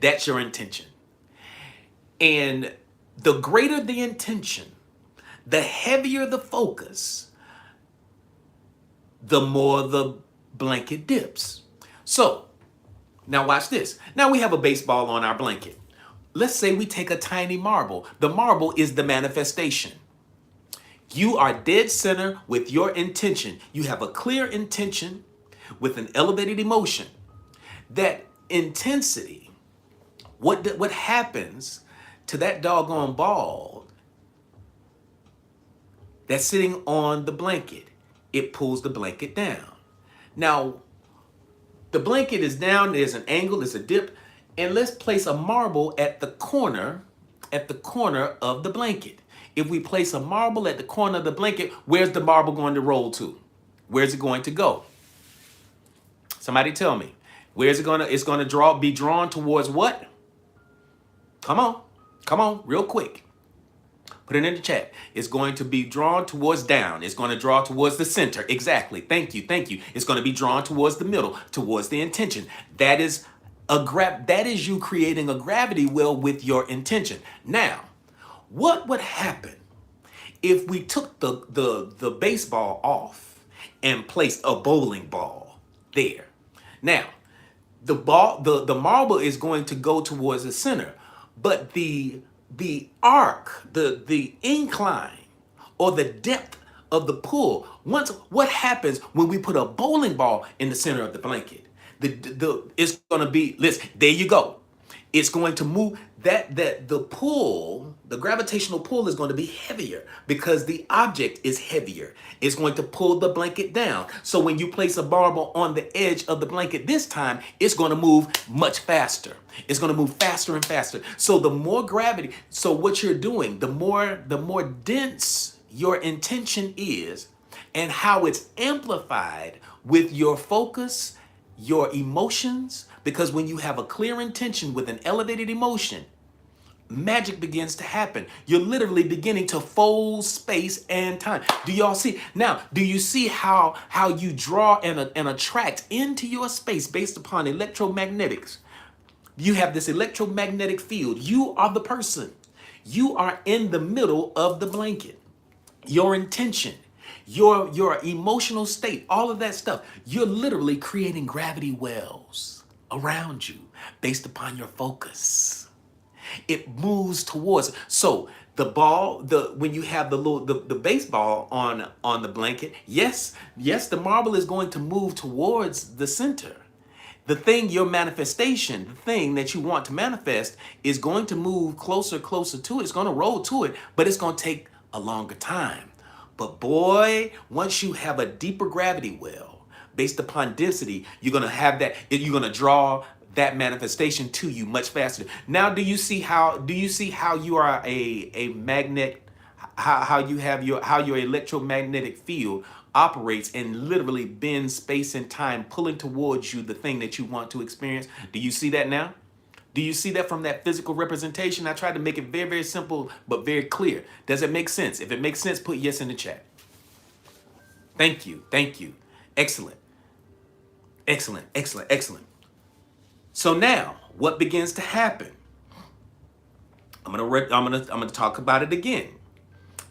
That's your intention. And the greater the intention, the heavier the focus, the more the blanket dips. So now watch this. Now we have a baseball on our blanket. Let's say we take a tiny marble. The marble is the manifestation. You are dead center with your intention. You have a clear intention with an elevated emotion. That intensity, what happens to that doggone ball that's sitting on the blanket? It pulls the blanket down. Now, the blanket is down, there's an angle, there's a dip, and let's place a marble at the corner of the blanket. If we place a marble at the corner of the blanket, where's the marble going to roll to? Where's it going to go? Somebody tell me. Where's it going to, it's going to be drawn towards what? Come on, real quick. Put it in the chat. It's going to be drawn towards down. It's going to draw towards the center. Exactly. Thank you. It's going to be drawn towards the middle, towards the intention. That is you creating a gravity well with your intention. Now, what would happen if we took the baseball off and placed a bowling ball there? Now, the marble is going to go towards the center, but the arc, the incline, or the depth of the pull. What happens when we put a bowling ball in the center of the blanket? It's gonna be, listen, there you go. It's going to move the pull, the gravitational pull is going to be heavier because the object is heavier. It's going to pull the blanket down. So when you place a marble on the edge of the blanket this time, it's going to move much faster. It's going to move faster and faster. So the more gravity, so what you're doing, the more dense your intention is and how it's amplified with your focus, your emotions, because when you have a clear intention with an elevated emotion, magic begins to happen. You're literally beginning to fold space and time. Do y'all see? Now, do you see how you draw and attract into your space based upon electromagnetics? You have this electromagnetic field. You are the person. You are in the middle of the blanket. Your intention, your emotional state, all of that stuff, you're literally creating gravity wells around you based upon your focus. It moves towards. So the ball, when you have the baseball on the blanket, yes, the marble is going to move towards the center. The thing, your manifestation, the thing that you want to manifest is going to move closer to it. It's going to roll to it, but it's going to take a longer time. But boy, once you have a deeper gravity well based upon density, you're going to have that, you're going to draw that manifestation to you much faster. Now, do you see how you are a magnet, how your electromagnetic field operates and literally bends space and time, pulling towards you the thing that you want to experience? Do you see that now? Do you see that from that physical representation? I tried to make it very, very simple, but very clear. Does it make sense? If it makes sense, put yes in the chat. Thank you. Excellent. So now, what begins to happen? I'm gonna talk about it again.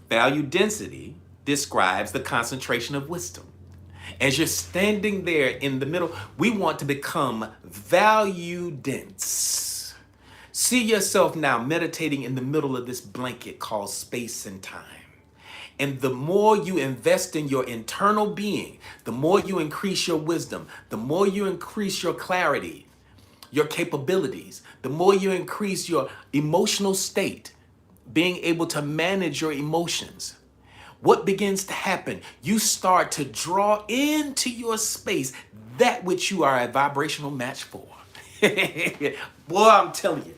Value density describes the concentration of wisdom. As you're standing there in the middle, we want to become value dense. See yourself now meditating in the middle of this blanket called space and time. And the more you invest in your internal being, the more you increase your wisdom, the more you increase your clarity, your capabilities, the more you increase your emotional state, being able to manage your emotions. What begins to happen? You start to draw into your space that which you are a vibrational match for. Boy, I'm telling you.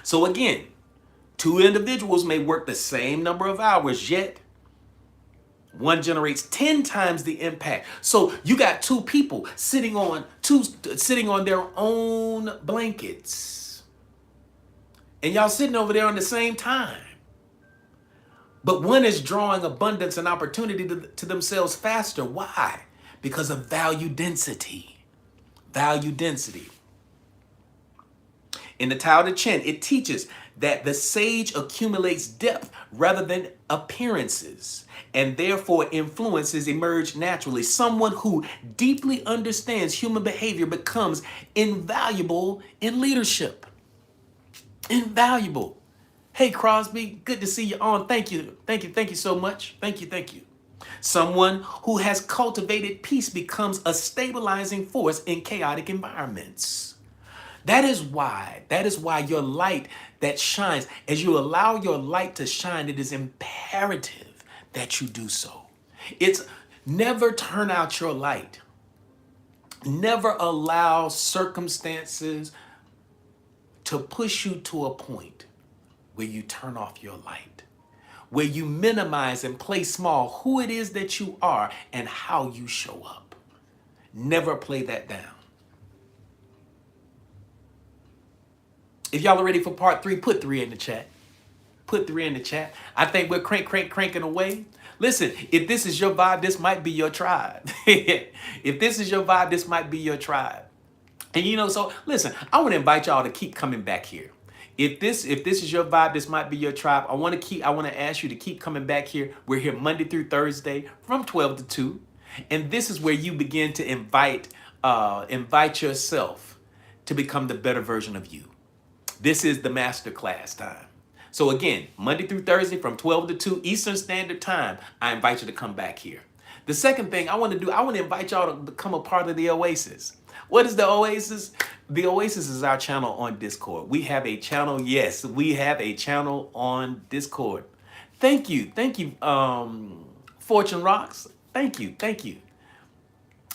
So again, two individuals may work the same number of hours, yet one generates 10 times the impact. So you got two people sitting on their own blankets. And y'all sitting over there on the same time. But one is drawing abundance and opportunity to themselves faster. Why? Because of value density. Value density. In the Tao Te Ching, it teaches that the sage accumulates depth rather than appearances, and therefore influences emerge naturally. Someone who deeply understands human behavior becomes invaluable in leadership. Invaluable. Hey, Crosby, good to see you on. Thank you. Thank you. Thank you so much. Thank you. Thank you. Someone who has cultivated peace becomes a stabilizing force in chaotic environments. That is why your light that shines, as you allow your light to shine, it is imperative that you do so. It's never turn out your light. Never allow circumstances to push you to a point where you turn off your light, where you minimize and play small who it is that you are and how you show up. Never play that down. If y'all are ready for part 3, put 3 in the chat. Put 3 in the chat. I think we're cranking away. Listen, if this is your vibe, this might be your tribe. If this is your vibe, this might be your tribe. And so listen, I want to invite y'all to keep coming back here. If this is your vibe, this might be your tribe. I want to ask you to keep coming back here. We're here Monday through Thursday from 12 to 2. And this is where you begin to invite yourself to become the better version of you. This is the masterclass time. So again, Monday through Thursday from 12 to 2 Eastern Standard Time, I invite you to come back here. The second thing I want to invite y'all to become a part of the Oasis. What is the Oasis? The Oasis is our channel on Discord. We have a channel, yes, we have a channel on Discord. Thank you, Fortune Rocks. Thank you.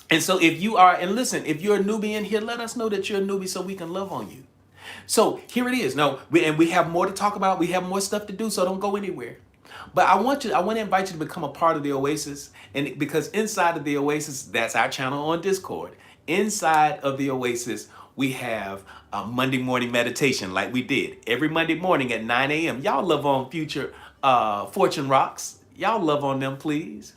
And so if you're a newbie in here, let us know that you're a newbie so we can love on you. So here it is. No, we have more to talk about. We have more stuff to do, so don't go anywhere. But I want to invite you to become a part of the Oasis, and because inside of the Oasis, that's our channel on Discord. Inside of the Oasis, we have a Monday morning meditation like we did every Monday morning at 9 a.m. Y'all love on future Fortune Rocks. Y'all love on them, please.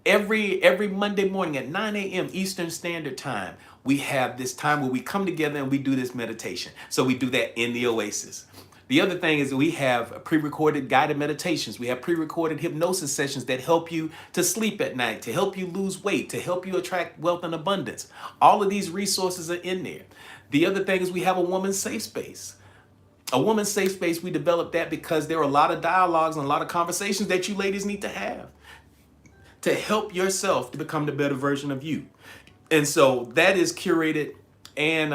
Every Monday morning at 9 a.m. Eastern Standard Time, we have this time where we come together and we do this meditation. So we do that in the Oasis. The other thing is that we have pre-recorded guided meditations. We have pre-recorded hypnosis sessions that help you to sleep at night, to help you lose weight, to help you attract wealth and abundance. All of these resources are in there. The other thing is we have a woman's safe space. A woman's safe space, we developed that because there are a lot of dialogues and a lot of conversations that you ladies need to have to help yourself to become the better version of you. And so that is curated and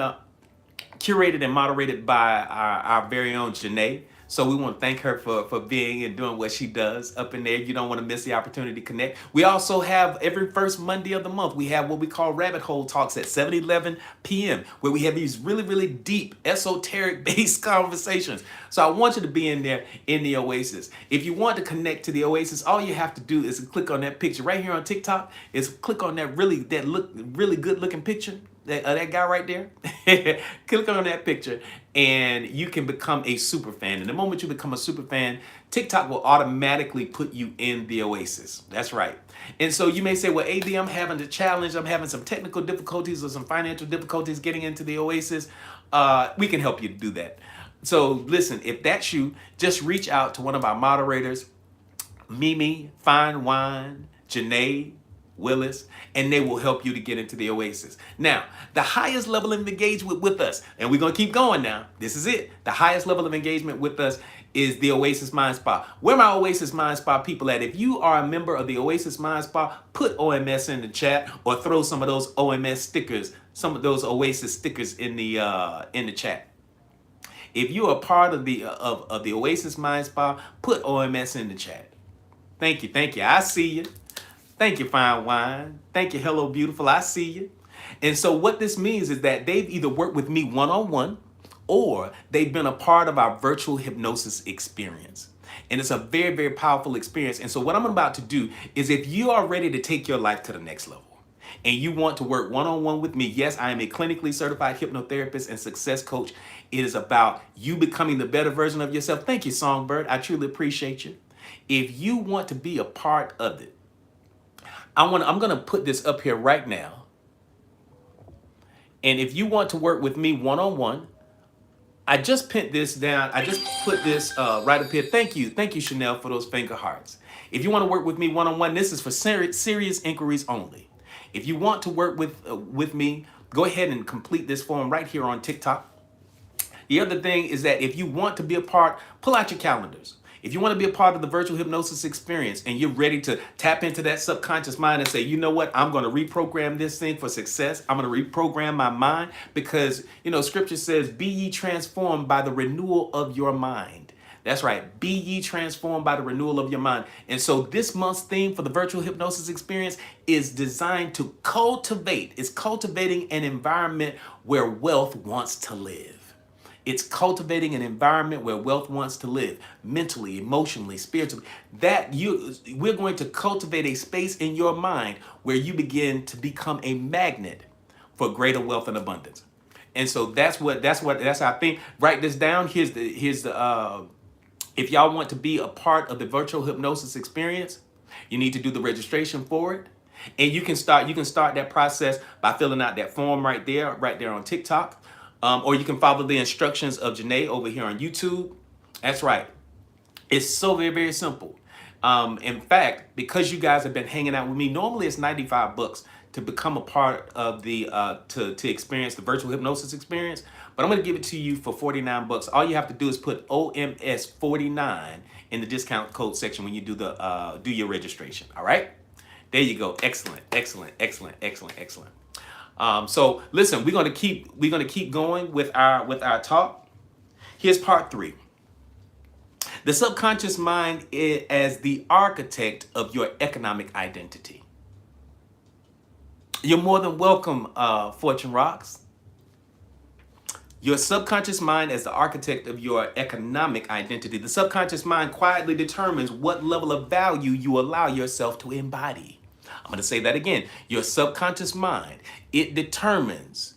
moderated by our very own Janae. So we want to thank her for being and doing what she does up in there. You don't want to miss the opportunity to connect. We also have every first Monday of the month, we have what we call Rabbit Hole Talks at 7:11 p.m., where we have these really, really deep, esoteric-based conversations. So I want you to be in there in the Oasis. If you want to connect to the Oasis, all you have to do is click on that picture right here on TikTok. Is click on that really good looking picture. That guy right there, click on that picture and you can become a super fan. And the moment you become a super fan, TikTok will automatically put you in the Oasis. That's right. And so you may say, well, AD, I'm having a challenge. I'm having some technical difficulties or some financial difficulties getting into the Oasis. We can help you do that. So listen, if that's you, just reach out to one of our moderators, Mimi, Fine Wine, Janae, Willis, and they will help you to get into the Oasis. Now, the highest level of engagement with us, and we're going to keep going now. This is it. The highest level of engagement with us is the Oasis Mind Spa. Where my Oasis Mind Spa people at? If you are a member of the Oasis Mind Spa, put OMS in the chat or throw some of those OMS stickers, some of those Oasis stickers in the chat. If you're a part of the Oasis Mind Spa, put OMS in the chat. Thank you. I see you. Thank you, Fine Wine. Thank you, Hello Beautiful. I see you. And so what this means is that they've either worked with me one-on-one or they've been a part of our virtual hypnosis experience. And it's a very, very powerful experience. And so what I'm about to do is, if you are ready to take your life to the next level and you want to work one-on-one with me, yes, I am a clinically certified hypnotherapist and success coach. It is about you becoming the better version of yourself. Thank you, Songbird. I truly appreciate you. If you want to be a part of it, I'm going to put this up here right now. And if you want to work with me one-on-one, I just pinned this down. I just put this right up here. Thank you, Chanel, for those finger hearts. If you want to work with me one-on-one, this is for serious inquiries only. If you want to work with me, go ahead and complete this form right here on TikTok. The other thing is that if you want to be a part, pull out your calendars. If you want to be a part of the virtual hypnosis experience and you're ready to tap into that subconscious mind and say, you know what, I'm going to reprogram this thing for success. I'm going to reprogram my mind because, scripture says, be ye transformed by the renewal of your mind. That's right. Be ye transformed by the renewal of your mind. And so this month's theme for the virtual hypnosis experience is designed to it's cultivating an environment where wealth wants to live. It's cultivating an environment where wealth wants to live mentally, emotionally, spiritually. We're going to cultivate a space in your mind where you begin to become a magnet for greater wealth and abundance. And so that's our thing. Write this down. Here's the if y'all want to be a part of the virtual hypnosis experience, you need to do the registration for it. And you can start that process by filling out that form right there on TikTok. Or you can follow the instructions of Janae over here on YouTube. That's right. It's so very, very simple. In fact, because you guys have been hanging out with me, normally it's $95 to become a part of the to experience the virtual hypnosis experience. But I'm going to give it to you for $49. All you have to do is put OMS49 in the discount code section when you do your registration. All right, there you go. Excellent, excellent, excellent, excellent, excellent. So listen, we're gonna keep going with our talk. Here's part 3. The subconscious mind is as the architect of your economic identity. You're more than welcome, Fortune Rocks. Your subconscious mind as the architect of your economic identity. The subconscious mind quietly determines what level of value you allow yourself to embody. I'm going to say that again. Your subconscious mind, it determines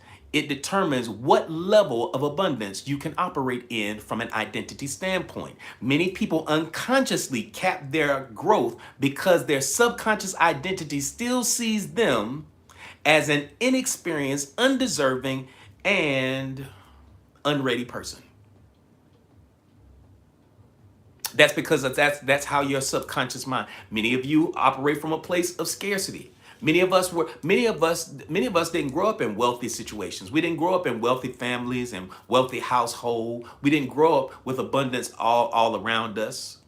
what level of abundance you can operate in from an identity standpoint. Many people unconsciously cap their growth because their subconscious identity still sees them as an inexperienced, undeserving, and unready person. That's because that's how your subconscious mind. Many of you operate from a place of scarcity. Many of us didn't grow up in wealthy situations. We didn't grow up in wealthy families and wealthy household. We didn't grow up with abundance all around us.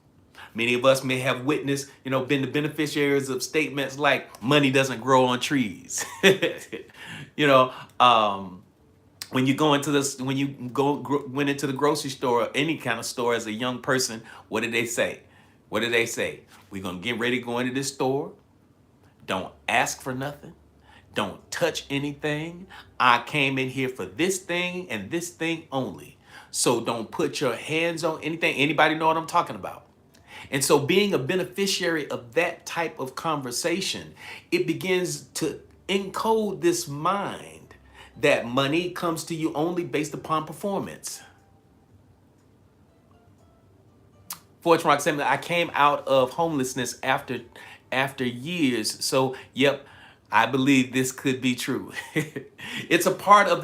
Many of us may have witnessed, been the beneficiaries of statements like money doesn't grow on trees. When you went into the grocery store or any kind of store as a young person, what did they say? We're going to get ready to go into this store. Don't ask for nothing. Don't touch anything. I came in here for this thing and this thing only. So don't put your hands on anything. Anybody know what I'm talking about? And so being a beneficiary of that type of conversation, it begins to encode this mind that money comes to you only based upon performance. Fortune Rock said, I came out of homelessness after years. So, yep, I believe this could be true. It's a part of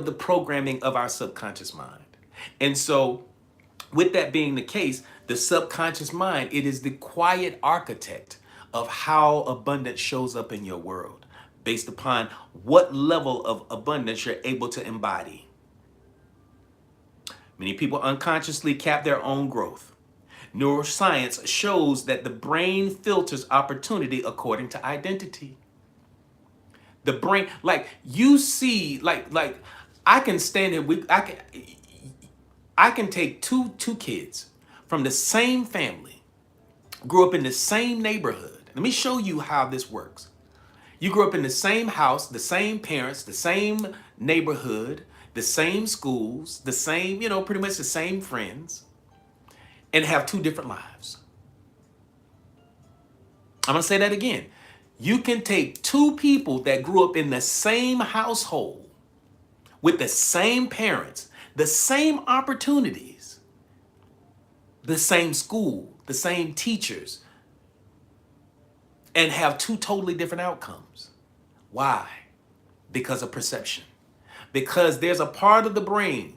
the programming of our subconscious mind. And so, with that being the case, the subconscious mind, it is the quiet architect of how abundance shows up in your world, based upon what level of abundance you're able to embody. Many people unconsciously cap their own growth. Neuroscience shows that the brain filters opportunity according to identity. The brain, like you see, like I can stand here. I can take two kids from the same family, grew up in the same neighborhood. Let me show you how this works. You grew up in the same house, the same parents, the same neighborhood, the same schools, the same, pretty much the same friends, and have two different lives. I'm going to say that again. You can take two people that grew up in the same household with the same parents, the same opportunities, the same school, the same teachers, and have two totally different outcomes. Why? Because of perception. Because there's a part of the brain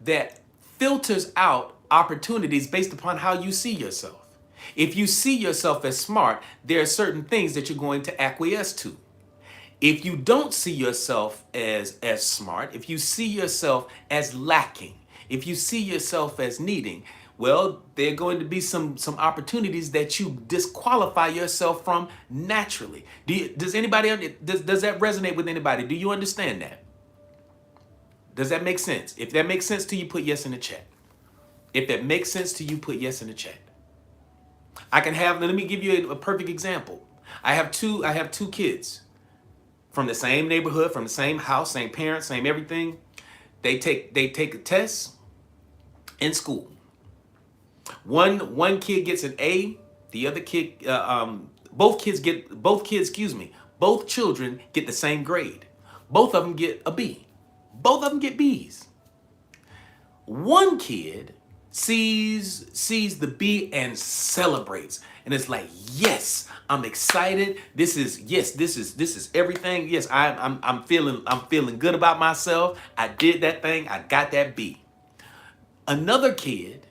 that filters out opportunities based upon how you see yourself. If you see yourself as smart, there are certain things that you're going to acquiesce to. If you don't see yourself as smart, if you see yourself as lacking, if you see yourself as needing, well, there are going to be some opportunities that you disqualify yourself from naturally. Does anybody does that resonate with anybody? Do you understand that? Does that make sense? If that makes sense to you, put yes in the chat. If that makes sense to you, put yes in the chat. Let me give you a perfect example. I have two kids from the same neighborhood, from the same house, same parents, same everything. They take a test in school. One kid gets an A, the other kid both children get the same grade. Both of them get a B. Both of them get B's. One kid sees the B and celebrates, and it's like, yes, I'm excited. This is everything. Yes, I'm feeling good about myself. I did that thing. I got that B. Another kid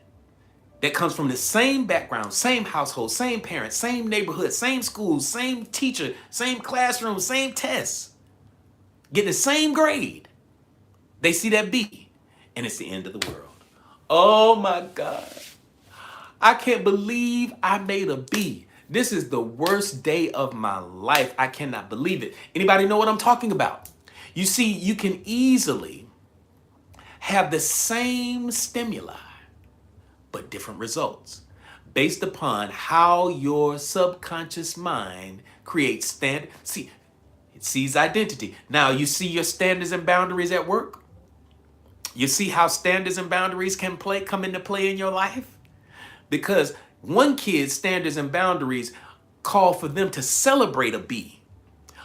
that comes from the same background, same household, same parents, same neighborhood, same school, same teacher, same classroom, same tests, get the same grade. They see that B, and it's the end of the world. Oh my God. I can't believe I made a B. This is the worst day of my life. I cannot believe it. Anybody know what I'm talking about? You see, you can easily have the same stimuli, but different results based upon how your subconscious mind creates it sees identity. Now you see your standards and boundaries at work. You see how standards and boundaries come into play in your life? Because one kid's standards and boundaries call for them to celebrate a B.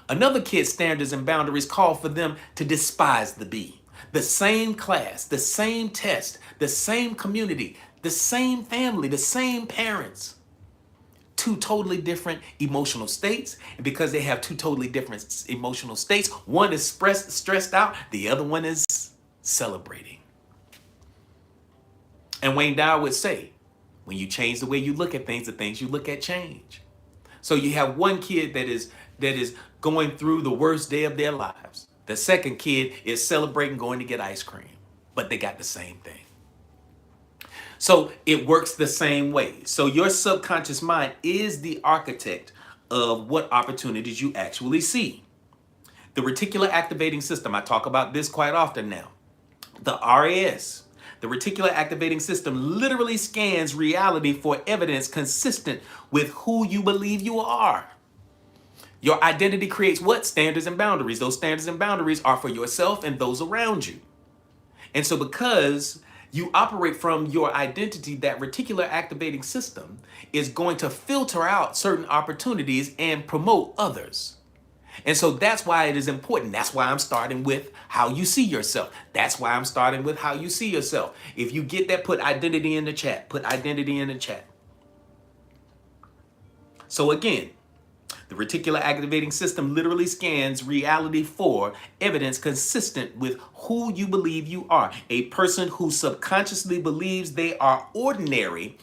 Another kid's standards and boundaries call for them to despise the B. The same class, the same test, the same community, the same family, the same parents. Two totally different emotional states. And because they have two totally different emotional states, one is stressed out, the other one is celebrating. And Wayne Dyer would say, when you change the way you look at things, the things you look at change. So you have one kid that is going through the worst day of their lives. The second kid is celebrating going to get ice cream, but they got the same thing. So it works the same way. So your subconscious mind is the architect of what opportunities you actually see. The reticular activating system, I talk about this quite often now. The RAS, the reticular activating system, literally scans reality for evidence consistent with who you believe you are. Your identity creates what? Standards and boundaries. Those standards and boundaries are for yourself and those around you. And so because you operate from your identity, that reticular activating system is going to filter out certain opportunities and promote others. And so that's why it is important. That's why I'm starting with how you see yourself. That's why I'm starting with how you see yourself. If you get that, put identity in the chat. Put identity in the chat. So again, the reticular activating system literally scans reality for evidence consistent with who you believe you are. A person who subconsciously believes they are ordinary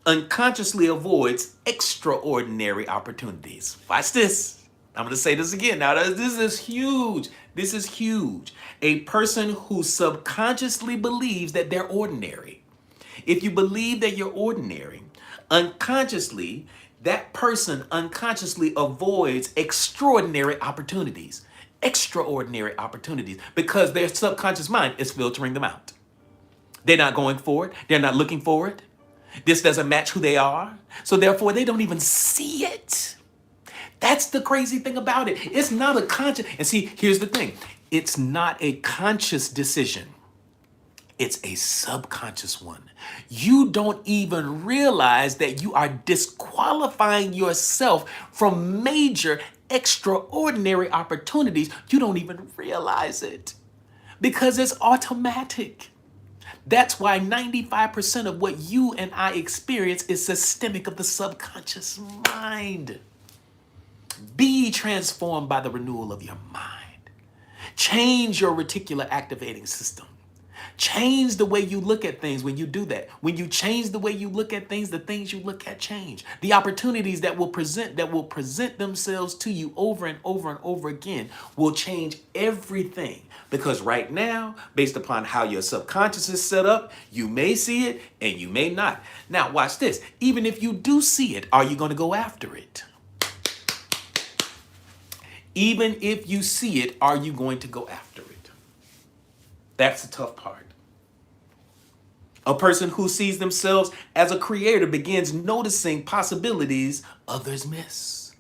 unconsciously avoids extraordinary opportunities. Watch this. I'm going to say this again. Now, this is huge. This is huge. A person who subconsciously believes that they're ordinary. If you believe that you're ordinary, unconsciously, that person unconsciously avoids extraordinary opportunities. Extraordinary opportunities because their subconscious mind is filtering them out. They're not going for it. They're not looking for it. This doesn't match who they are. So therefore, they don't even see it. That's the crazy thing about it. It's not a conscious, and see, here's the thing. It's not a conscious decision. It's a subconscious one. You don't even realize that you are disqualifying yourself from major extraordinary opportunities. You don't even realize it because it's automatic. That's why 95% of what you and I experience is systemic of the subconscious mind. Be transformed by the renewal of your mind. Change your reticular activating system. Change the way you look at things when you do that. When you change the way you look at things, the things you look at change. The opportunities that will present themselves to you over and over and over again will change everything. Because right now, based upon how your subconscious is set up, you may see it and you may not. Now, watch this. Even if you do see it, are you going to go after it? Even if you see it, are you going to go after it? That's the tough part. A person who sees themselves as a creator begins noticing possibilities others miss.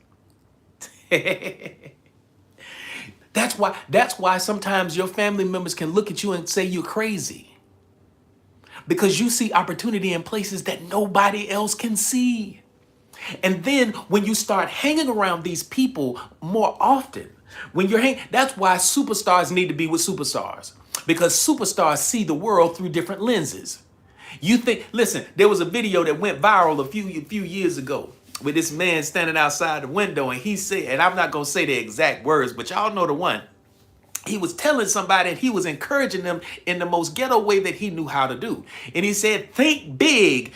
That's why sometimes your family members can look at you and say you're crazy. Because you see opportunity in places that nobody else can see. And then when you start hanging around these people more often, that's why superstars need to be with superstars. Because superstars see the world through different lenses. Listen, there was a video that went viral a few years ago with this man standing outside the window, and he said, and I'm not going to say the exact words, but y'all know the one. He was telling somebody and he was encouraging them in the most ghetto way that he knew how to do. And he said, think big,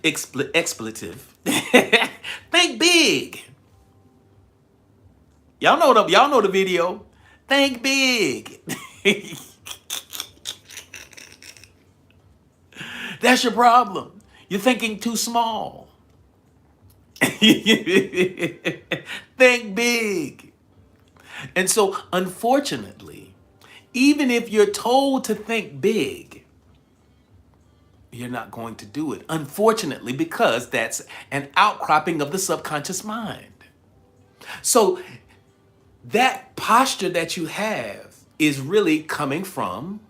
expletive. Think big. Y'all know the video. Think big. That's your problem. You're thinking too small. Think big. And so, unfortunately, even if you're told to think big, you're not going to do it. Unfortunately, because that's an outcropping of the subconscious mind. So, that posture that you have is really coming from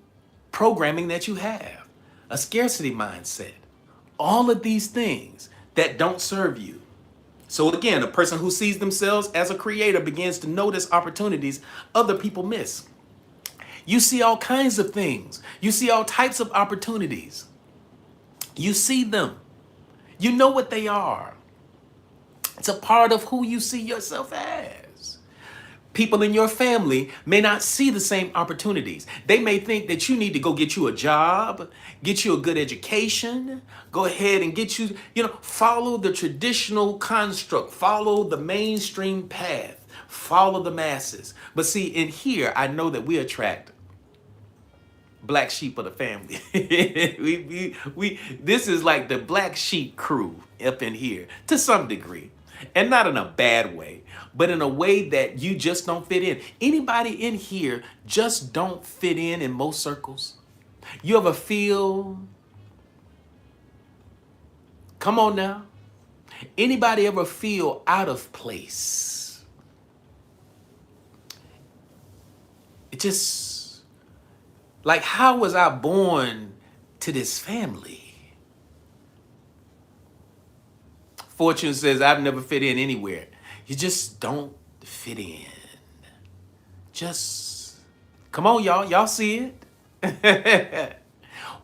programming that you have, a scarcity mindset, all of these things that don't serve you. So again, a person who sees themselves as a creator begins to notice opportunities other people miss. You see all kinds of things. You see all types of opportunities. You see them. You know what they are. It's a part of who you see yourself as. People in your family may not see the same opportunities. They may think that you need to go get you a job, get you a good education, go ahead and get you, follow the traditional construct, follow the mainstream path, follow the masses. But see, in here, I know that we attract black sheep of the family. This is like the black sheep crew up in here to some degree. And not in a bad way, but in a way that you just don't fit in. Anybody in here just don't fit in most circles? You ever feel, come on now, anybody ever feel out of place? It just, like, how was I born to this family? Fortune says, I've never fit in anywhere. You just don't fit in. Just, come on, y'all. Y'all see it?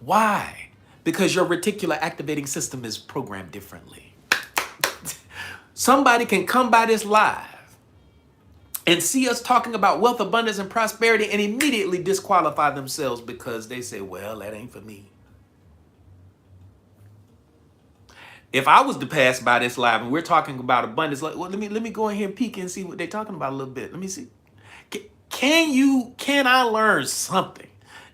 Why? Because your reticular activating system is programmed differently. Somebody can come by this live and see us talking about wealth, abundance, and prosperity and immediately disqualify themselves because they say, well, that ain't for me. If I was to pass by this live and we're talking about abundance, let me go in here and peek and see what they're talking about a little bit. Let me see. Can I learn something?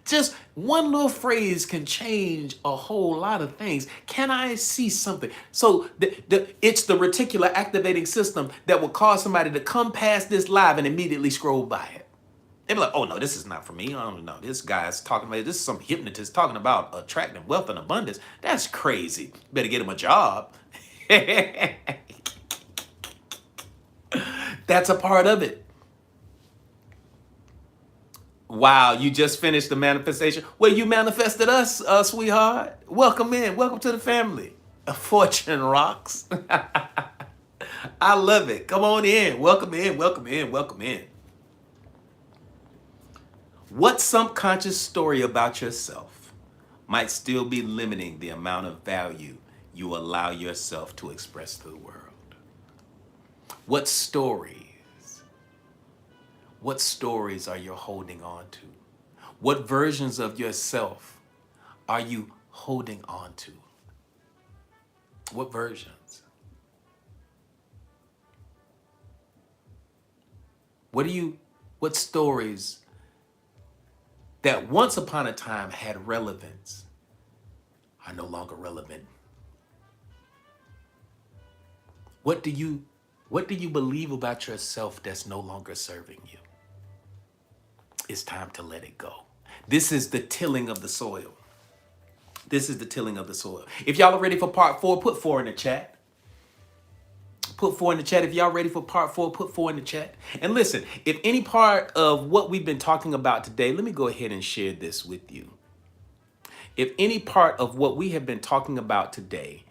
Just one little phrase can change a whole lot of things. Can I see something? So it's the reticular activating system that will cause somebody to come past this live and immediately scroll by it. They'd be like, oh no, this is not for me. I don't know. This guy's talking about, this is some hypnotist talking about attracting wealth and abundance. That's crazy. Better get him a job. That's a part of it. Wow, you just finished the manifestation. Well, you manifested us, sweetheart. Welcome in. Welcome to the family. A fortune rocks. I love it. Come on in. Welcome in. Welcome in. Welcome in. What subconscious story about yourself might still be limiting the amount of value you allow yourself to express to the world? What stories are you holding on to? What versions of yourself are you holding on to? What versions? What stories that once upon a time had relevance are no longer relevant? What do you believe about yourself that's no longer serving you? It's time to let it go. This is the tilling of the soil. This is the tilling of the soil. If y'all are ready for part 4, put 4 in the chat. Put 4 in the chat. If y'all ready for part 4, put 4 in the chat. And listen, if any part of what we've been talking about today, let me go ahead and share this with you. If any part of what we have been talking about today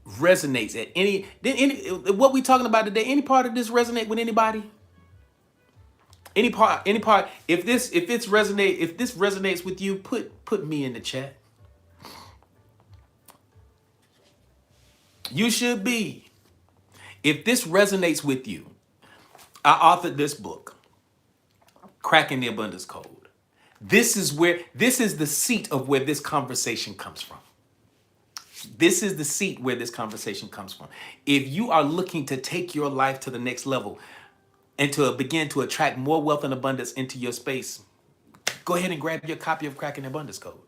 resonates at any what we talking about today, any part of this resonate with anybody? Any part, if this resonates with you, put me in the chat. You should be. If this resonates with you, I authored this book, Cracking the Abundance Code. This is the seat of where this conversation comes from. This is the seat where this conversation comes from. If you are looking to take your life to the next level and to begin to attract more wealth and abundance into your space, go ahead and grab your copy of Cracking the Abundance Code.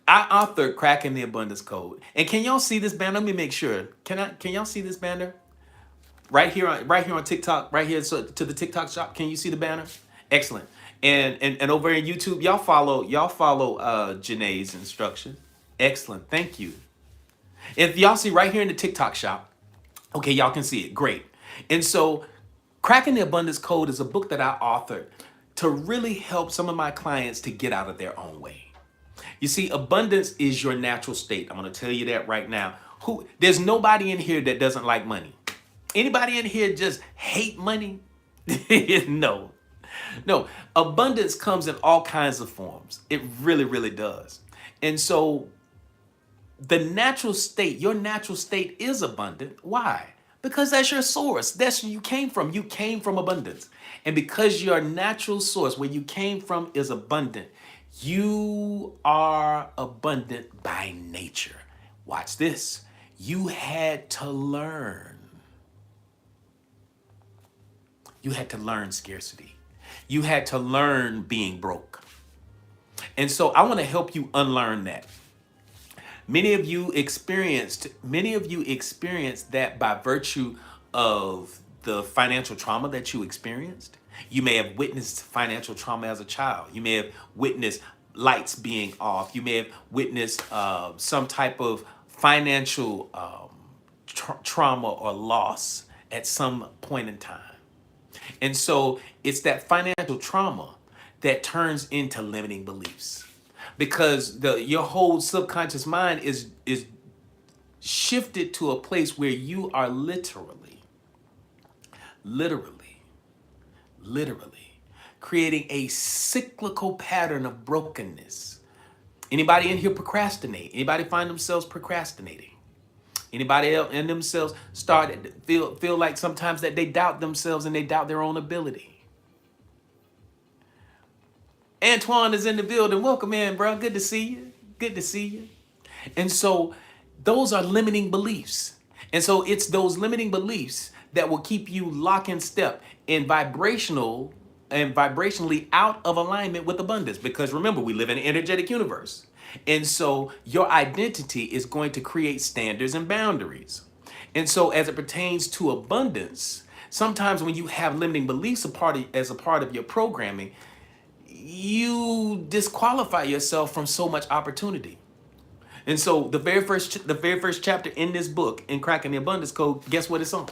I authored Cracking the Abundance Code. And can y'all see this banner? Let me make sure. Can y'all see this banner? Right here on TikTok, right here to the TikTok shop. Can you see the banner? Excellent. And over in YouTube, y'all follow Janae's instructions. Excellent. Thank you. If y'all see right here in the TikTok shop, okay, y'all can see it. Great. And so Cracking the Abundance Code is a book that I authored to really help some of my clients to get out of their own way. You see, abundance is your natural state. I'm going to tell you that right now. There's nobody in here that doesn't like money. Anybody in here just hate money? No. Abundance comes in all kinds of forms. It really, really does. And so the natural state, your natural state is abundant. Why? Because that's your source. That's where you came from. You came from abundance. And because your natural source, where you came from, is abundant, you are abundant by nature. Watch this. You had to learn. You had to learn scarcity. You had to learn being broke. And so I want to help you unlearn that. Many of you experienced that by virtue of the financial trauma that you experienced. You may have witnessed financial trauma as a child. You may have witnessed lights being off. You may have witnessed some type of financial trauma or loss at some point in time. And so it's that financial trauma that turns into limiting beliefs, because your whole subconscious mind is shifted to a place where you are literally creating a cyclical pattern of brokenness. Anybody in here procrastinate? Anybody find themselves procrastinating? Anybody else in themselves feel like sometimes that they doubt themselves and they doubt their own ability? Antoine is in the building. Welcome in, bro. Good to see you. Good to see you. And so those are limiting beliefs. And so it's those limiting beliefs that will keep you lock in step in vibrationally out of alignment with abundance. Because remember, we live in an energetic universe. And so your identity is going to create standards and boundaries. And so as it pertains to abundance, sometimes when you have limiting beliefs as a part of your programming, you disqualify yourself from so much opportunity. And so the very first chapter in this book, in Cracking the Abundance Code, guess what it's on?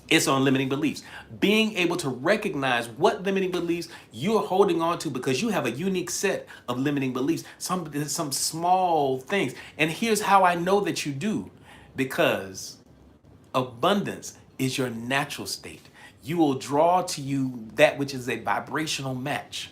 It's on limiting beliefs. Being able to recognize what limiting beliefs you're holding on to, because you have a unique set of limiting beliefs, some small things. And here's how I know that you do: because abundance is your natural state. You will draw to you that which is a vibrational match.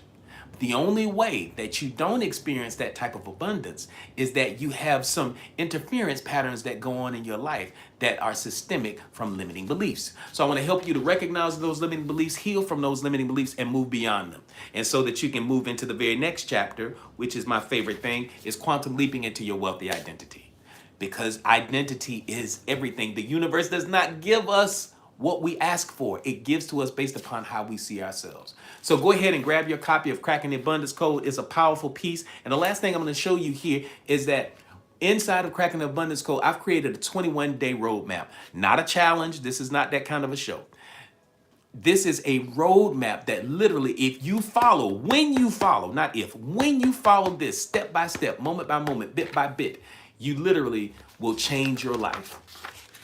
The only way that you don't experience that type of abundance is that you have some interference patterns that go on in your life that are systemic from limiting beliefs. So I want to help you to recognize those limiting beliefs, heal from those limiting beliefs, and move beyond them. And so that you can move into the very next chapter, which is my favorite thing, is quantum leaping into your wealthy identity. Because identity is everything. The universe does not give us what we ask for. It gives to us based upon how we see ourselves. So go ahead and grab your copy of Cracking the Abundance Code. It's a powerful piece. And the last thing I'm going to show you here is that inside of Cracking the Abundance Code, I've created a 21-day roadmap. Not a challenge. This is not that kind of a show. This is a roadmap that literally, if you follow, when you follow, not if, when you follow this step by step, moment by moment, bit by bit, you literally will change your life.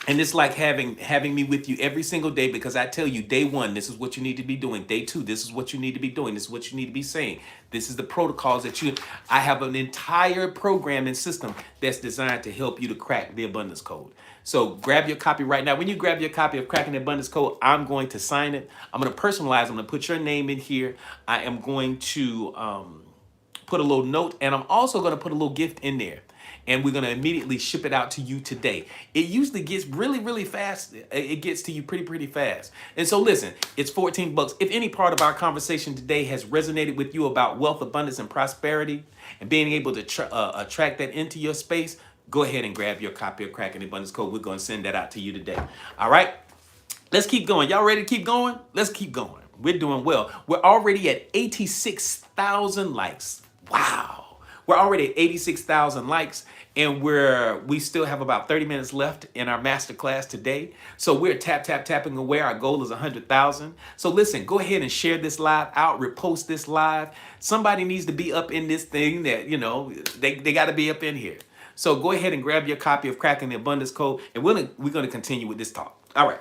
And it's like having me with you every single day, because I tell you, day one, this is what you need to be doing. Day two, this is what you need to be doing. This is what you need to be saying. This is the protocols I have an entire program and system that's designed to help you to crack the abundance code. So grab your copy right now. When you grab your copy of Cracking the Abundance Code, I'm going to sign it. I'm going to personalize. I'm going to put your name in here. I am going to put a little note, and I'm also going to put a little gift in there. And we're going to immediately ship it out to you today. It usually gets really, really fast. It gets to you pretty fast. And so listen, it's 14 bucks. If any part of our conversation today has resonated with you about wealth, abundance, and prosperity, and being able to attract that into your space, go ahead and grab your copy of Cracking the Abundance Code. We're going to send that out to you today. All right? Let's keep going. Y'all ready to keep going? Let's keep going. We're doing well. We're already at 86,000 likes. Wow. We're already at 86,000 likes, and we still have about 30 minutes left in our masterclass today. So we're tapping away. Our goal is 100,000. So listen, go ahead and share this live out, repost this live. Somebody needs to be up in this thing that, they got to be up in here. So go ahead and grab your copy of Cracking the Abundance Code, and we're going to continue with this talk. All right.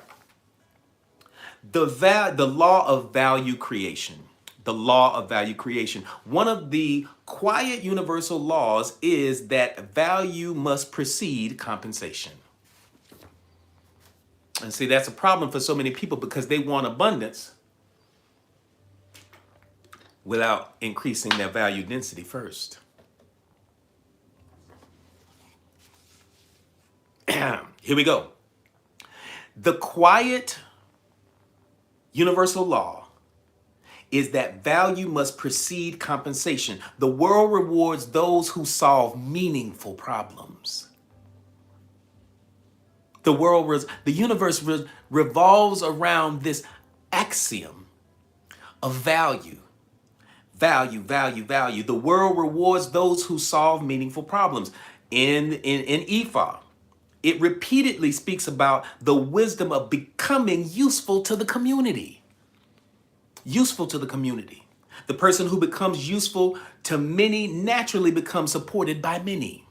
The law of value creation. The law of value creation. One of the quiet universal laws is that value must precede compensation. And see, that's a problem for so many people because they want abundance without increasing their value density first. Here we go. The quiet universal law is that value must precede compensation. The world rewards those who solve meaningful problems. The universe revolves around this axiom of value. Value, value, value. The world rewards those who solve meaningful problems. In Ifa, it repeatedly speaks about the wisdom of becoming useful to the community. Useful to the community. The person who becomes useful to many naturally becomes supported by many.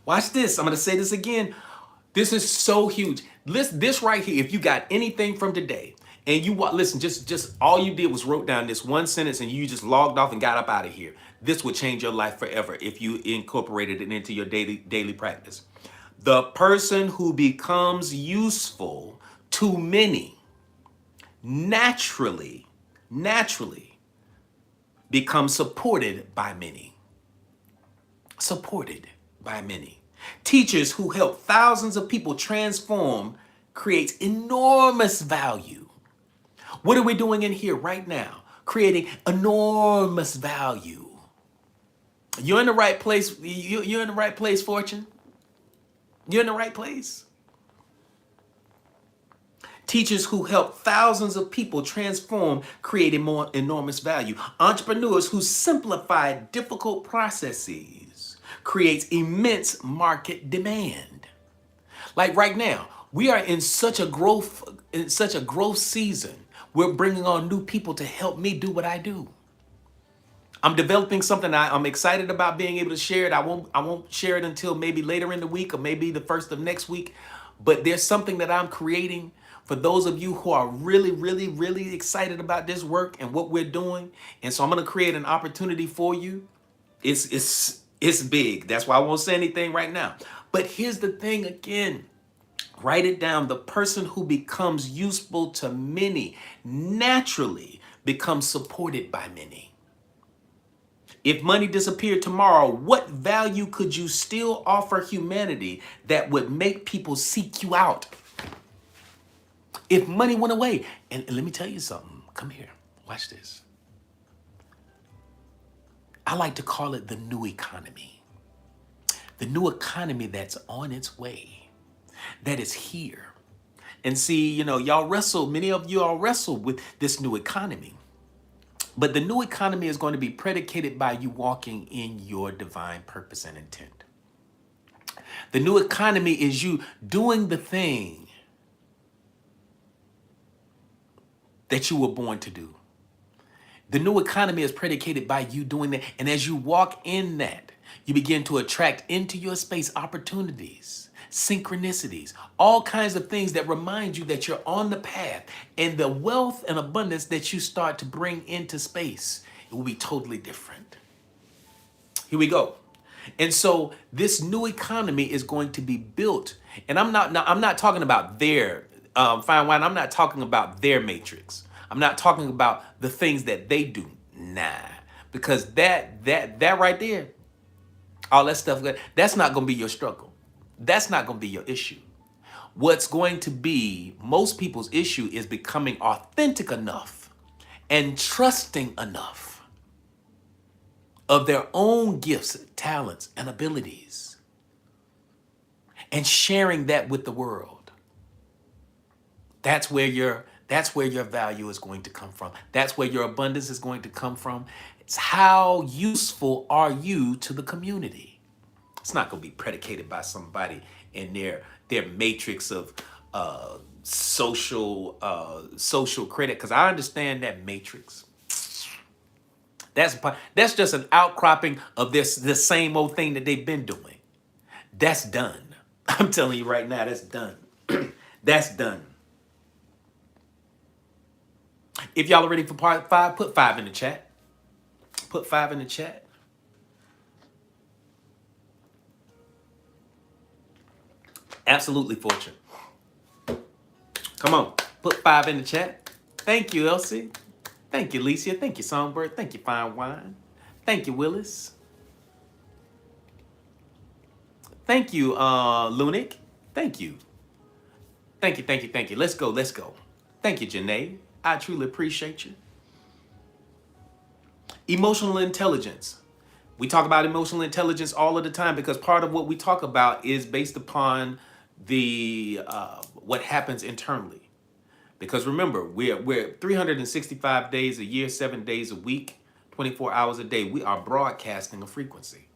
Watch this. I'm going to say this again. This is so huge. This right here, if you got anything from today and you listen, just all you did was wrote down this one sentence and you just logged off and got up out of here. This would change your life forever if you incorporated it into your daily practice. The person who becomes useful to many naturally become supported by many. Supported by many. Teachers who help thousands of people transform creates enormous value. What are we doing in here right now? Creating enormous value. You're in the right place. You're in the right place, Fortune. You're in the right place. Teachers who help thousands of people transform, creating more enormous value. Entrepreneurs who simplify difficult processes creates immense market demand. Like right now, we are in such a growth season. We're bringing on new people to help me do what I do. I'm developing something I'm excited about being able to share it. I won't share it until maybe later in the week or maybe the first of next week. But there's something that I'm creating for those of you who are really excited about this work and what we're doing. And so I'm going to create an opportunity for you. It's big. That's why I won't say anything right now. But here's the thing again. Write it down. The person who becomes useful to many naturally becomes supported by many. If money disappeared tomorrow, what value could you still offer humanity that would make people seek you out? If money went away, and let me tell you something, come here, watch this. I like to call it the new economy. The new economy that's on its way, that is here. And see, y'all wrestle, many of you all wrestle with this new economy. But the new economy is going to be predicated by you walking in your divine purpose and intent. The new economy is you doing the thing that you were born to do. The new economy is predicated by you doing that. And as you walk in that, you begin to attract into your space opportunities, synchronicities, all kinds of things that remind you that you're on the path. And the wealth and abundance that you start to bring into space, it will be totally different. Here we go. And so this new economy is going to be built. And I'm not talking about their fine wine. I'm not talking about their matrix. I'm not talking about the things that they do. Nah, because that right there, all that stuff, that's not going to be your struggle. That's not going to be your issue. What's going to be most people's issue is becoming authentic enough and trusting enough of their own gifts, talents, and abilities, and sharing that with the world. That's where your value is going to come from. That's where your abundance is going to come from. It's how useful are you to the community? It's not going to be predicated by somebody in their matrix of social credit, because I understand that matrix. That's just an outcropping of this same old thing that they've been doing. That's done. I'm telling you right now, that's done. That's done. If y'all are ready for part 5, put 5 in the chat. Put 5 in the chat. Absolutely, Fortune. Come on, put 5 in the chat. Thank you, Elsie. Thank you, Licia. Thank you, Songbird. Thank you, Fine Wine. Thank you, Willis. Thank you, Lunic. Thank you. Thank you, thank you, thank you. Let's go, let's go. Thank you, Janae. I truly appreciate you. Emotional intelligence. We talk about emotional intelligence all of the time because part of what we talk about is based upon the what happens internally. Because remember, we're 365 days a year, 7 days a week, 24 hours a day. We are broadcasting a frequency.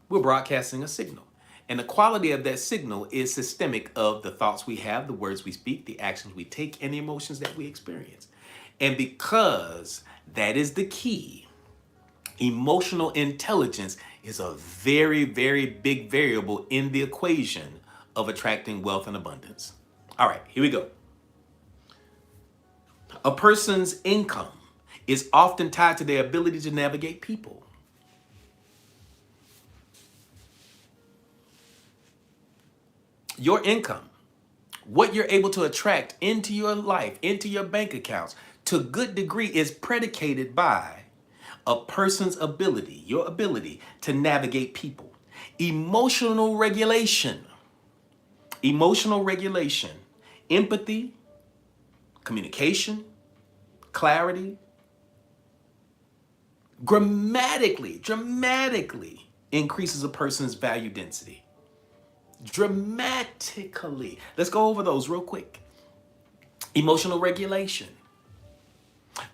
We're broadcasting a signal. And the quality of that signal is systemic of the thoughts we have, the words we speak, the actions we take, and the emotions that we experience. And because that is the key, emotional intelligence is a very, very big variable in the equation of attracting wealth and abundance. All right, here we go. A person's income is often tied to their ability to navigate people. Your income, what you're able to attract into your life, into your bank accounts, to a good degree is predicated by a person's ability, your ability to navigate people. Emotional regulation, empathy, communication, clarity, dramatically increases a person's value density. Dramatically. Let's go over those real quick. Emotional regulation.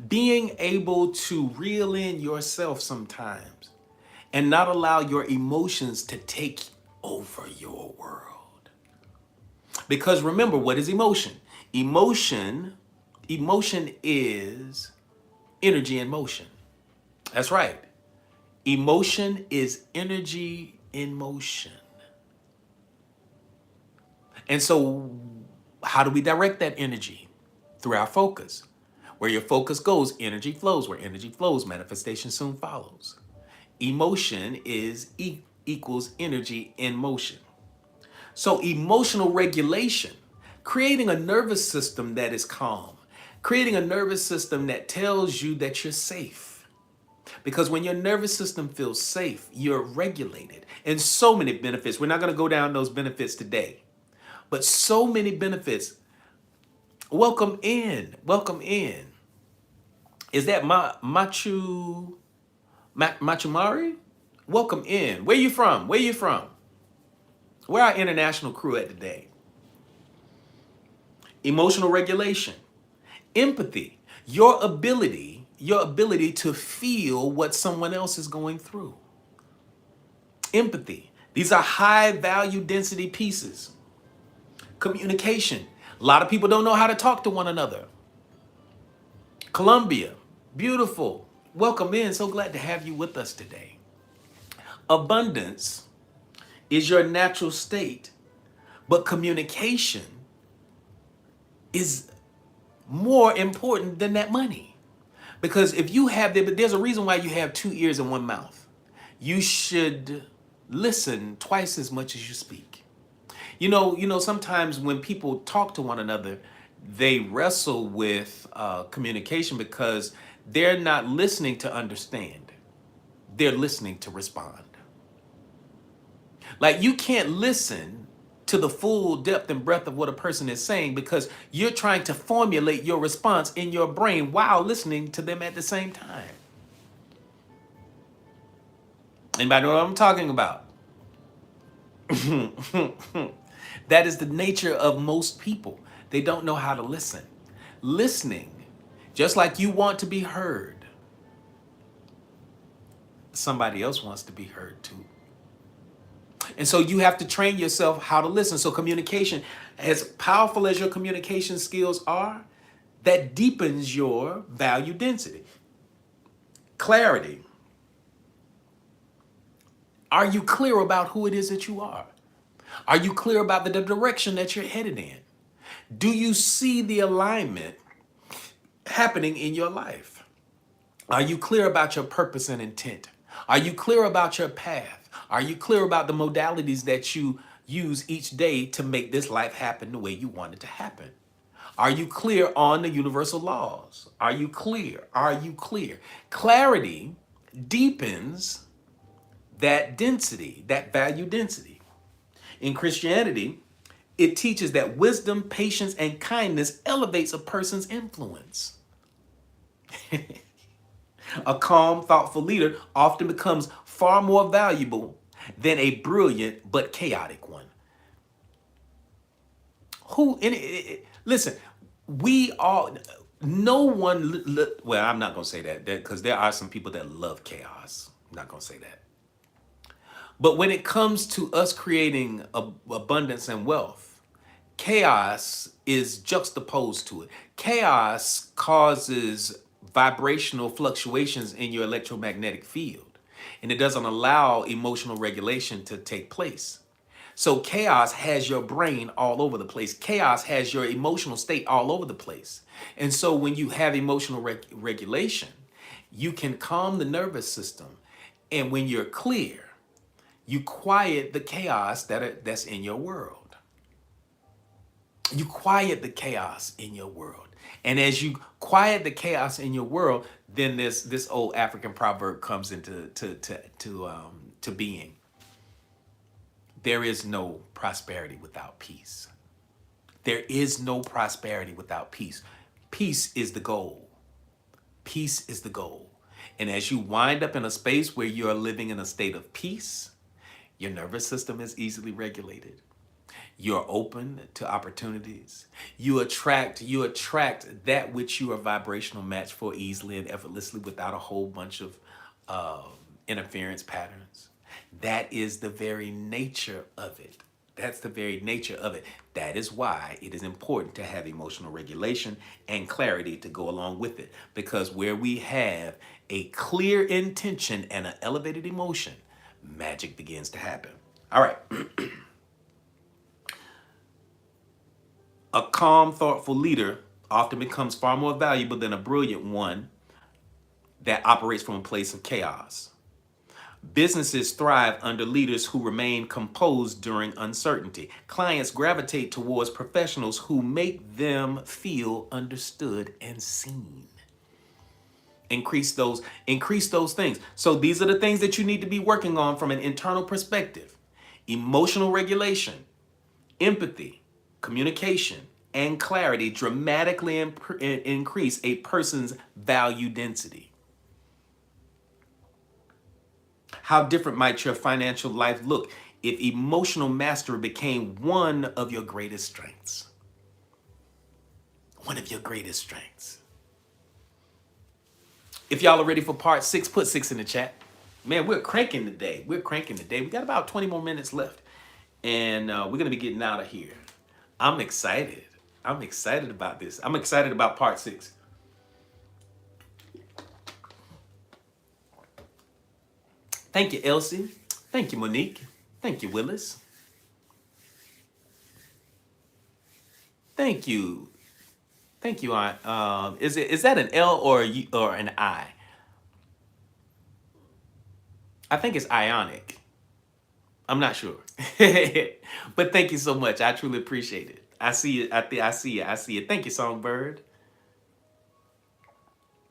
Being able to reel in yourself sometimes and not allow your emotions to take over your world. Because remember, what is emotion? Emotion is energy in motion. That's right. Emotion is energy in motion. And so how do we direct that energy? Through our focus. Where your focus goes, energy flows. Where energy flows, manifestation soon follows. Emotion equals energy in motion. So emotional regulation, creating a nervous system that is calm, creating a nervous system that tells you that you're safe, Because when your nervous system feels safe, you're regulated. And so many benefits. We're not going to go down those benefits today, but so many benefits. Welcome in. Welcome in. Is that Machumari? Welcome in. Where you from? Where you from? Where our international crew at today? Emotional regulation, empathy, your ability to feel what someone else is going through. Empathy. These are high value density pieces. Communication. A lot of people don't know how to talk to one another. Colombia. Beautiful. Welcome in. So glad to have you with us today. Abundance is your natural state, but communication is more important than that money. Because if you have there's a reason why you have 2 ears and 1 mouth. You should listen twice as much as you speak. Sometimes when people talk to one another, they wrestle with communication because they're not listening to understand. They're listening to respond. Like you can't listen to the full depth and breadth of what a person is saying because you're trying to formulate your response in your brain while listening to them at the same time. Anybody know what I'm talking about? That is the nature of most people. They don't know how to listen. Listening, just like you want to be heard, somebody else wants to be heard too. And so you have to train yourself how to listen. So communication, as powerful as your communication skills are, that deepens your value density. Clarity. Are you clear about who it is that you are? Are you clear about the direction that you're headed in? Do you see the alignment happening in your life? Are you clear about your purpose and intent? Are you clear about your path? Are you clear about the modalities that you use each day to make this life happen the way you want it to happen? Are you clear on the universal laws? Are you clear? Are you clear? Clarity deepens that density, that value density. In Christianity, it teaches that wisdom, patience, and kindness elevates a person's influence. A calm, thoughtful leader often becomes far more valuable than a brilliant but chaotic one. Listen, we all, no one, well, I'm not going to say that because there are some people that love chaos. I'm not going to say that. But when it comes to us creating abundance and wealth, chaos is juxtaposed to it. Chaos causes vibrational fluctuations in your electromagnetic field, and it doesn't allow emotional regulation to take place. So chaos has your brain all over the place. Chaos has your emotional state all over the place. And so when you have emotional regulation, you can calm the nervous system. And when you're clear, you quiet the chaos that's in your world. You quiet the chaos in your world. And as you quiet the chaos in your world, then this old African proverb comes into to being. There is no prosperity without peace. There is no prosperity without peace. Peace is the goal. Peace is the goal. And as you wind up in a space where you're living in a state of peace, your nervous system is easily regulated. You're open to opportunities. You attract that which you are vibrational match for easily and effortlessly without a whole bunch of interference patterns. That is the very nature of it. That's the very nature of it. That is why it is important to have emotional regulation and clarity to go along with it. Because where we have a clear intention and an elevated emotion, magic begins to happen. All right. A calm, thoughtful leader often becomes far more valuable than a brilliant one that operates from a place of chaos. Businesses thrive under leaders who remain composed during uncertainty. Clients gravitate towards professionals who make them feel understood and seen. Increase those things. So these are the things that you need to be working on from an internal perspective: emotional regulation, empathy, communication, and clarity dramatically increase a person's value density. How different might your financial life look if emotional mastery became one of your greatest strengths? One of your greatest strengths. If y'all are ready for part 6, put 6 in the chat. Man, we're cranking today. We're cranking today. We got about 20 more minutes left. And we're going to be getting out of here. I'm excited. I'm excited about this. I'm excited about part 6. Thank you, Elsie. Thank you, Monique. Thank you, Willis. Thank you. Thank you, Aunt. Is that an L or an I? I think it's Ionic. I'm not sure. But thank you so much. I truly appreciate it. I see it. I see it. I see it. Thank you, Songbird.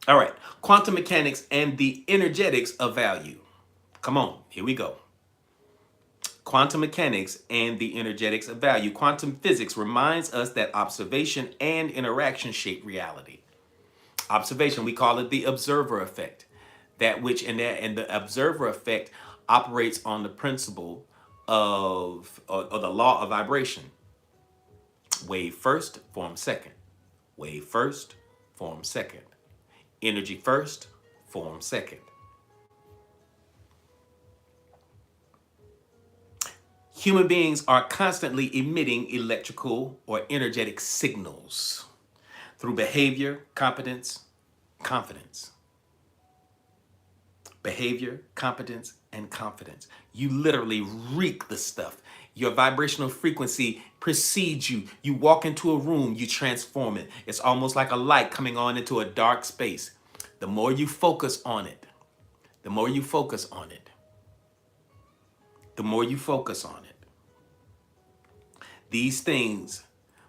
All right. Quantum mechanics and the energetics of value. Come on. Here we go. Quantum mechanics and the energetics of value. Quantum physics reminds us that observation and interaction shape reality. Observation, we call it the observer effect. That which and the observer effect operates on the principle of or the law of vibration. Wave first, form second. Wave first, form second. Energy first, form second. Human beings are constantly emitting electrical or energetic signals through behavior, competence, confidence. Behavior, competence, and confidence. You literally reek the stuff. Your vibrational frequency precedes you. You walk into a room, you transform it. It's almost like a light coming on into a dark space. The more you focus on it, the more you focus on it, the more you focus on it. These things,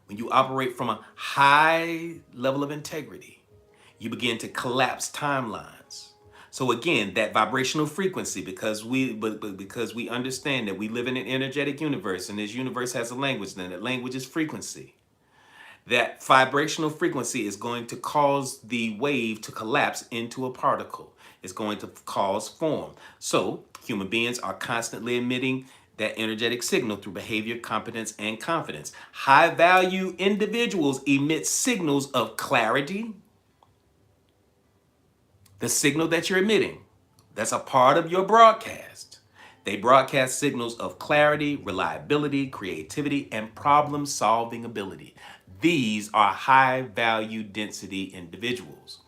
when you operate from a high level of integrity, you begin to collapse timelines. So again, that vibrational frequency, because we understand that we live in an energetic universe, and this universe has a language, and that language is frequency. That vibrational frequency is going to cause the wave to collapse into a particle. It's going to cause form. So human beings are constantly emitting that energetic signal through behavior, competence, and confidence. High value individuals emit signals of clarity. The signal that you're emitting, that's a part of your broadcast. They broadcast signals of clarity, reliability, creativity, and problem-solving ability. These are high value density individuals.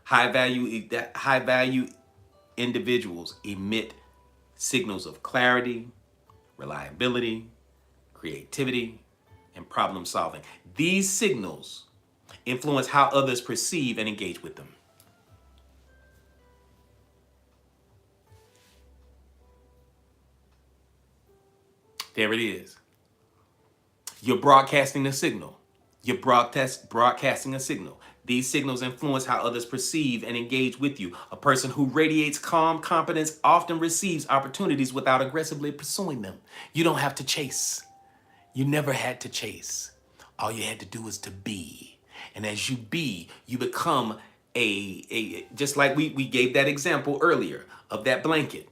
High value individuals emit signals of clarity, reliability, creativity, and problem solving. These signals influence how others perceive and engage with them. There it is. You're broadcasting a signal. You're broadcasting a signal. These signals influence how others perceive and engage with you. A person who radiates calm confidence often receives opportunities without aggressively pursuing them. You don't have to chase. You never had to chase. All you had to do was to be. And as you be, you become just like we gave that example earlier of that blanket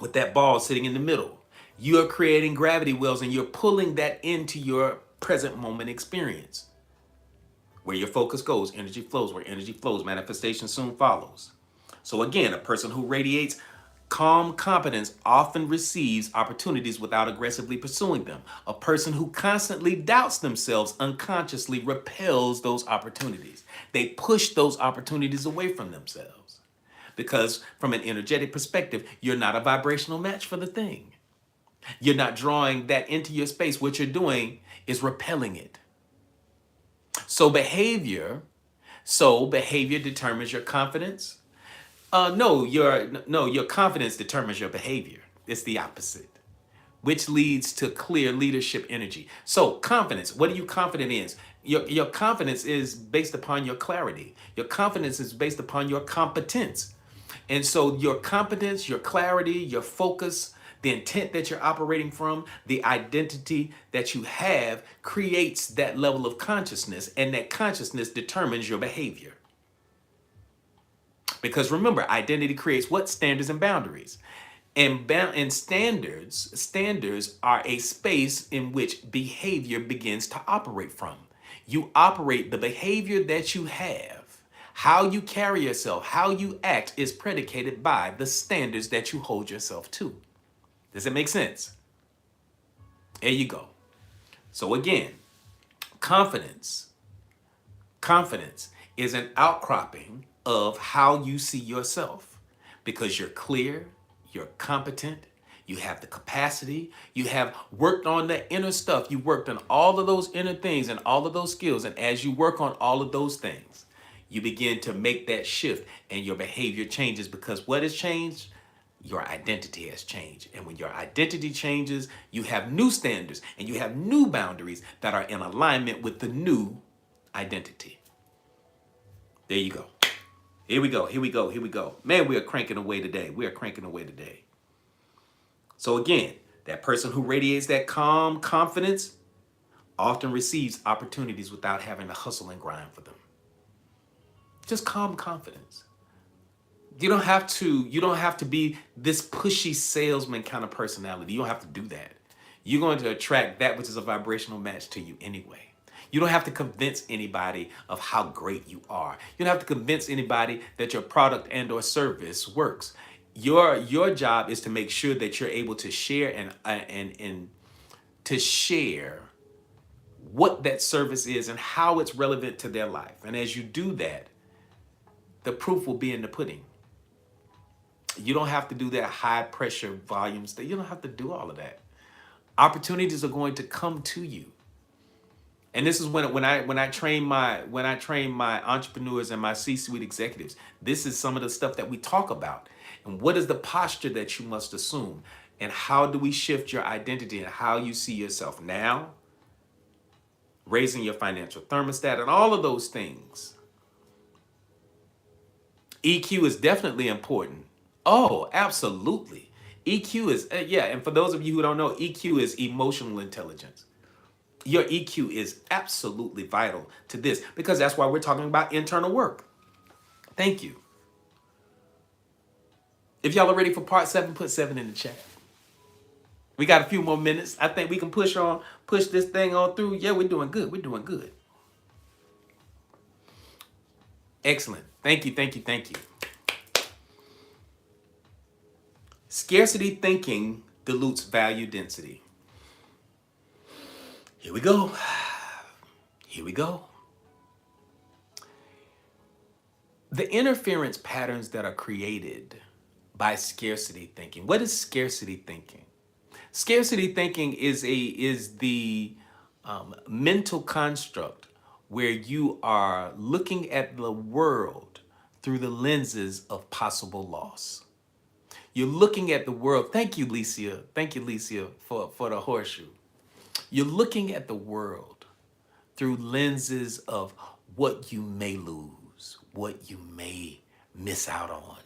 with that ball sitting in the middle. You are creating gravity wells and you're pulling that into your present moment experience. Where your focus goes, energy flows. Where energy flows, manifestation soon follows. So again, a person who radiates calm competence often receives opportunities without aggressively pursuing them. A person who constantly doubts themselves unconsciously repels those opportunities. They push those opportunities away from themselves. Because from an energetic perspective, you're not a vibrational match for the thing. You're not drawing that into your space. What you're doing is repelling it. So behavior determines your confidence. Your confidence determines your behavior. It's the opposite, which leads to clear leadership energy. So confidence, what are you confident Your confidence is based upon your clarity. Your confidence is based upon your competence. And so your competence, your clarity, your focus, the intent that you're operating from, the identity that you have creates that level of consciousness, and that consciousness determines your behavior. Because remember, identity creates what? Standards and boundaries. And standards are a space in which behavior begins to operate from. You operate the behavior that you have. How you carry yourself, how you act is predicated by the standards that you hold yourself to. Does it make sense? There you go. So again, confidence. Confidence is an outcropping of how you see yourself because you're clear, you're competent, you have the capacity, you have worked on the inner stuff, you worked on all of those inner things and all of those skills. And as you work on all of those things, you begin to make that shift and your behavior changes because what has changed? Your identity has changed. And when your identity changes, you have new standards and you have new boundaries that are in alignment with the new identity. There you go. Here we go. Here we go. Here we go. Man, we are cranking away today. We are cranking away today. So again, that person who radiates that calm confidence often receives opportunities without having to hustle and grind for them. Just calm confidence. You don't have to be this pushy salesman kind of personality. You don't have to do that. You're going to attract that which is a vibrational match to you anyway. You don't have to convince anybody of how great you are. You don't have to convince anybody that your product and or service works. Your job is to make sure that you're able to share and to share what that service is and how it's relevant to their life. And as you do that, the proof will be in the pudding. You don't have to do that high pressure volume stuff. You don't have to do all of that. Opportunities are going to come to you. And this is when I train my entrepreneurs and my C-suite executives. This is some of the stuff that we talk about. And what is the posture that you must assume? And how do we shift your identity and how you see yourself now? Raising your financial thermostat and all of those things. EQ is definitely important. Oh, absolutely. EQ is, and for those of you who don't know, EQ is emotional intelligence. Your EQ is absolutely vital to this because that's why we're talking about internal work. Thank you. If y'all are ready for part 7, put 7 in the chat. We got a few more minutes. I think we can push this thing on through. Yeah, we're doing good. We're doing good. Excellent. Thank you, thank you, thank you. Scarcity thinking dilutes value density. Here we go. Here we go. The interference patterns that are created by scarcity thinking. What is scarcity thinking? Scarcity thinking is the mental construct where you are looking at the world through the lenses of possible loss. You're looking at the world. Thank you, Licia. Thank you, Licia, for the horseshoe. You're looking at the world through lenses of what you may lose, what you may miss out on.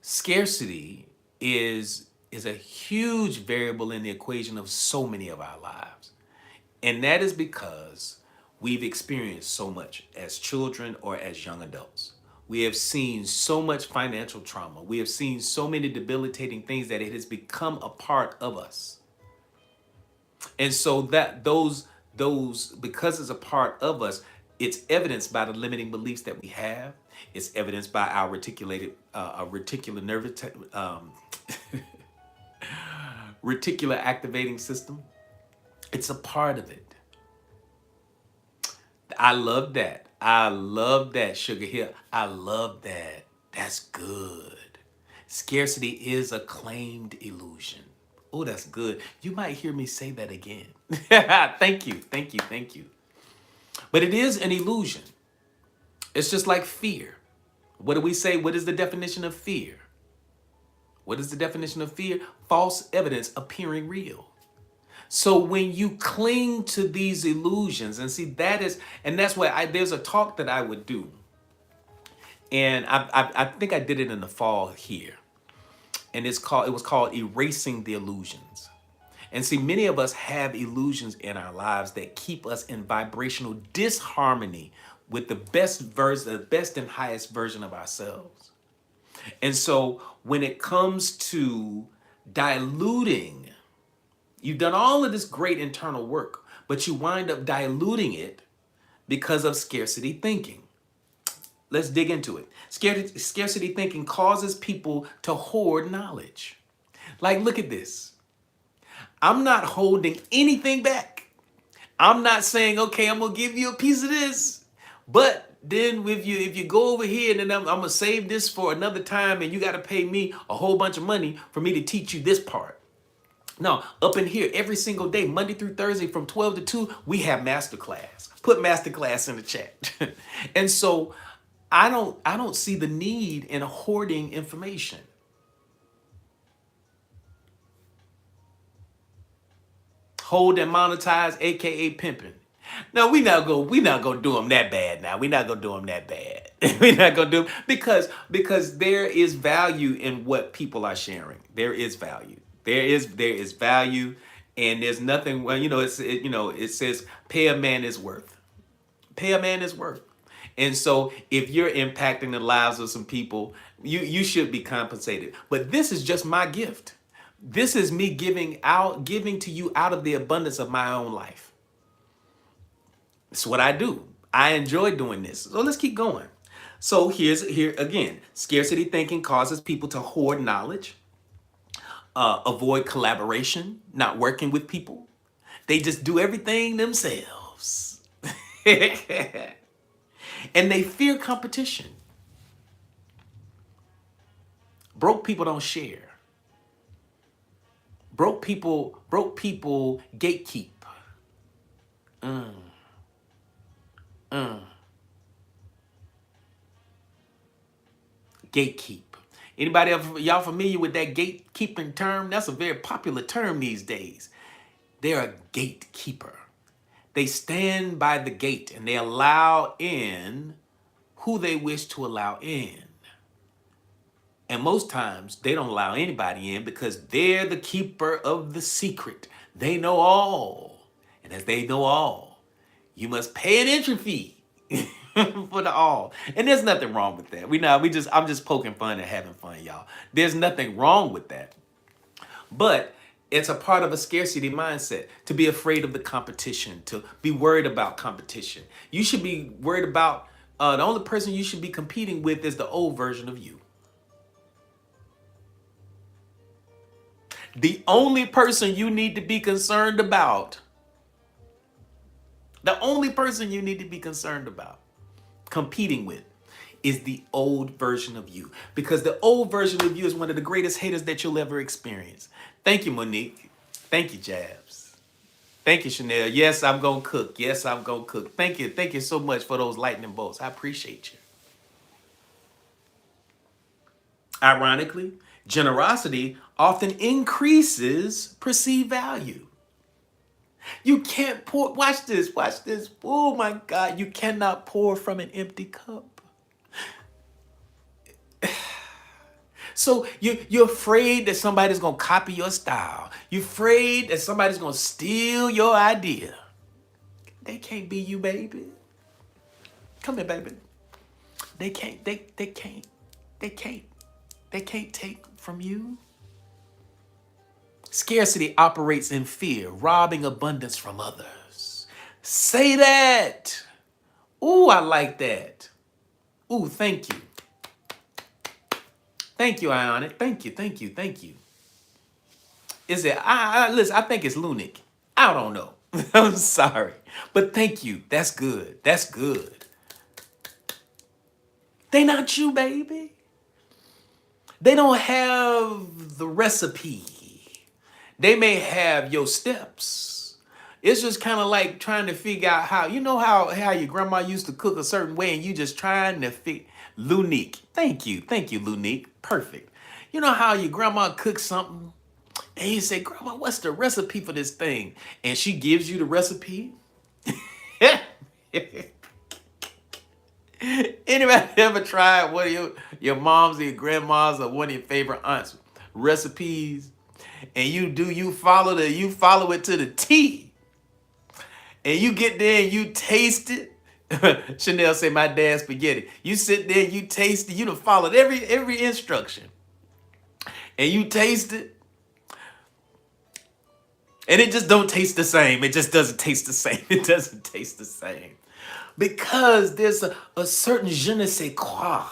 Scarcity is a huge variable in the equation of so many of our lives. And that is because we've experienced so much as children or as young adults. We have seen so much financial trauma. We have seen so many debilitating things that it has become a part of us. And so that those because it's a part of us, it's evidenced by the limiting beliefs that we have. It's evidenced by our reticular nervous reticular activating system. It's a part of it. I love that. I love that, Sugar Hill. I love that. That's good. Scarcity is a claimed illusion. Oh, that's good. You might hear me say that again. Thank you, thank you, thank you. But it is an illusion. It's just like fear. What do we say? What is the definition of fear? What is the definition of fear? False evidence appearing real. So when you cling to these illusions, and see that's why there's a talk that I would do, and I think I did it in the fall here, and it was called Erasing the Illusions. And see, many of us have illusions in our lives that keep us in vibrational disharmony with the best and highest version of ourselves. And so when it comes to diluting, you've done all of this great internal work, but you wind up diluting it because of scarcity thinking. Let's dig into it. Scarcity thinking causes people to hoard knowledge. Like, look at this. I'm not holding anything back. I'm not saying, okay, I'm gonna give you a piece of this, but then if you go over here and then I'm gonna save this for another time, and you got to pay me a whole bunch of money for me to teach you this part. No, up in here every single day, Monday through Thursday from 12 to 2, we have masterclass. Put masterclass in the chat. And so I don't see the need in hoarding information. Hold and monetize, aka pimping. No, we not gonna do them that bad now. We not gonna do them that bad. We not gonna do because there is value in what people are sharing. There is value. There is value, and there's nothing. Well, it says pay a man his worth. Pay a man his worth. And so if you're impacting the lives of some people, you should be compensated. But this is just my gift. This is me giving to you out of the abundance of my own life. It's what I do. I enjoy doing this. So let's keep going. So here again, scarcity thinking causes people to hoard knowledge, avoid collaboration, not working with people. They just do everything themselves. And they fear competition. Broke people don't share. Broke people gatekeep. Gatekeep. Anybody y'all familiar with that gatekeeping term? That's a very popular term these days. They're a gatekeeper. They stand by the gate and they allow in who they wish to allow in. And most times they don't allow anybody in because they're the keeper of the secret. They know all. And as they know all, you must pay an entry fee for the all. And there's nothing wrong with that. I'm just poking fun and having fun, y'all. There's nothing wrong with that. But it's a part of a scarcity mindset to be afraid of the competition, to be worried about competition. You should be worried about the only person you should be competing with is the old version of you. The only person you need to be concerned about, competing with, is the old version of you. Because the old version of you is one of the greatest haters that you'll ever experience. Thank you, Monique. Thank you, Jabs. Thank you, Chanel. Yes, I'm going to cook. Yes, I'm going to cook. Thank you. Thank you so much for those lightning bolts. I appreciate you. Ironically, generosity often increases perceived value. You can't pour, watch this. Oh my God, you cannot pour from an empty cup. So you're afraid that somebody's going to copy your style. You're afraid that somebody's going to steal your idea. They can't be you, baby. Come here, baby. They can't take from you. Scarcity operates in fear, robbing abundance from others. Say that. Ooh, I like that. Ooh, thank you. Thank you, Ionic. Thank you. Is it? Listen, I think it's Lunic. I don't know. I'm sorry. But thank you. That's good. They not you, baby. They don't have the recipe. They may have your steps. It's just kind of like trying to figure out how your grandma used to cook a certain way and you just trying to figure. Lunique. Thank you, Lunique. Perfect. You know how your grandma cooks something And you say, Grandma, what's the recipe for this thing? And she gives you the recipe. Anybody ever tried one of your mom's or your grandma's or one of your favorite aunts recipes? And you follow it to the T. And you get there and you taste it. Chanel say my dad's spaghetti. You sit there, you taste it, you done followed every instruction. And you taste it. And it just don't taste the same. It just doesn't taste the same. It doesn't taste the same. Because there's a certain je ne sais quoi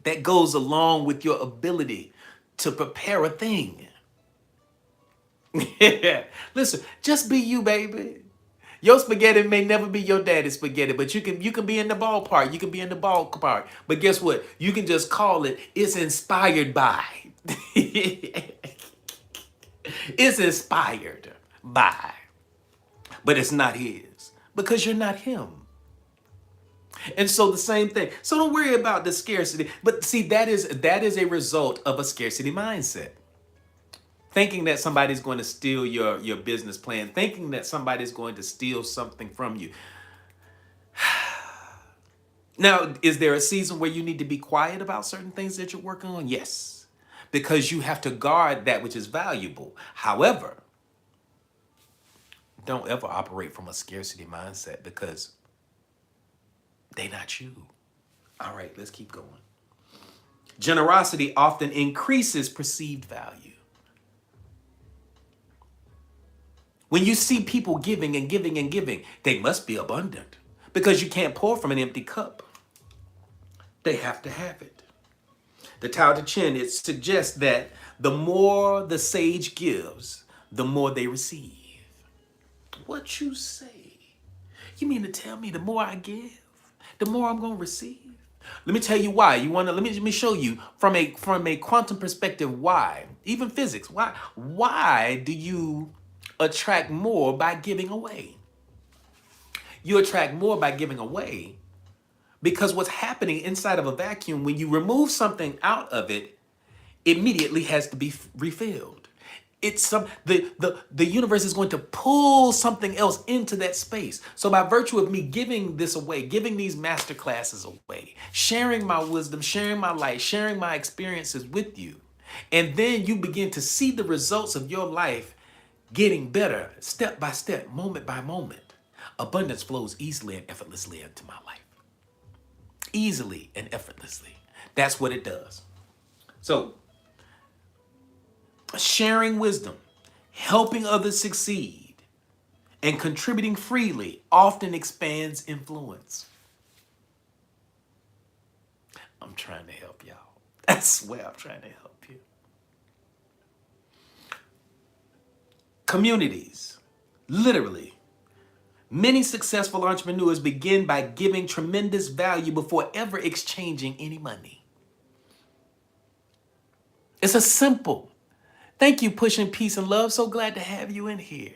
that goes along with your ability to prepare a thing. Listen, just be you, baby. Your spaghetti may never be your daddy's spaghetti, but you can be in the ballpark. You can be in the ballpark. But guess what? You can just call it's inspired by. It's inspired by. But it's not his. Because you're not him. And so the same thing. So don't worry about the scarcity. But see, that is a result of a scarcity mindset. Thinking that somebody's going to steal your business plan, thinking that somebody's going to steal something from you. Now, is there a season where you need to be quiet about certain things that you're working on? Yes, because you have to guard that which is valuable. However, don't ever operate from a scarcity mindset because they're not you. All right, let's keep going. Generosity often increases perceived value. When you see people giving and giving and giving, they must be abundant because you can't pour from an empty cup. They have to have it. The Tao Te Ching, it suggests that the more the sage gives, the more they receive. What you say? You mean to tell me the more I give, the more I'm going to receive? Let me tell you why. Let me show you from a quantum perspective why. Even physics. Why do you attract more by giving away? You attract more by giving away because what's happening inside of a vacuum, when you remove something out of it, immediately has to be refilled. The universe is going to pull something else into that space. So by virtue of me giving this away, giving these master classes away, sharing my wisdom, sharing my light, sharing my experiences with you, and then you begin to see the results of your life getting better step by step, moment by moment. Abundance flows easily and effortlessly into my life. Easily and effortlessly. That's what it does. So, sharing wisdom, helping others succeed, and contributing freely often expands influence. I'm trying to help y'all. I swear I'm trying to help you. Communities, literally. Many successful entrepreneurs begin by giving tremendous value before ever exchanging any money. It's a simple. Thank you, Pushing Peace and Love. So glad to have you in here.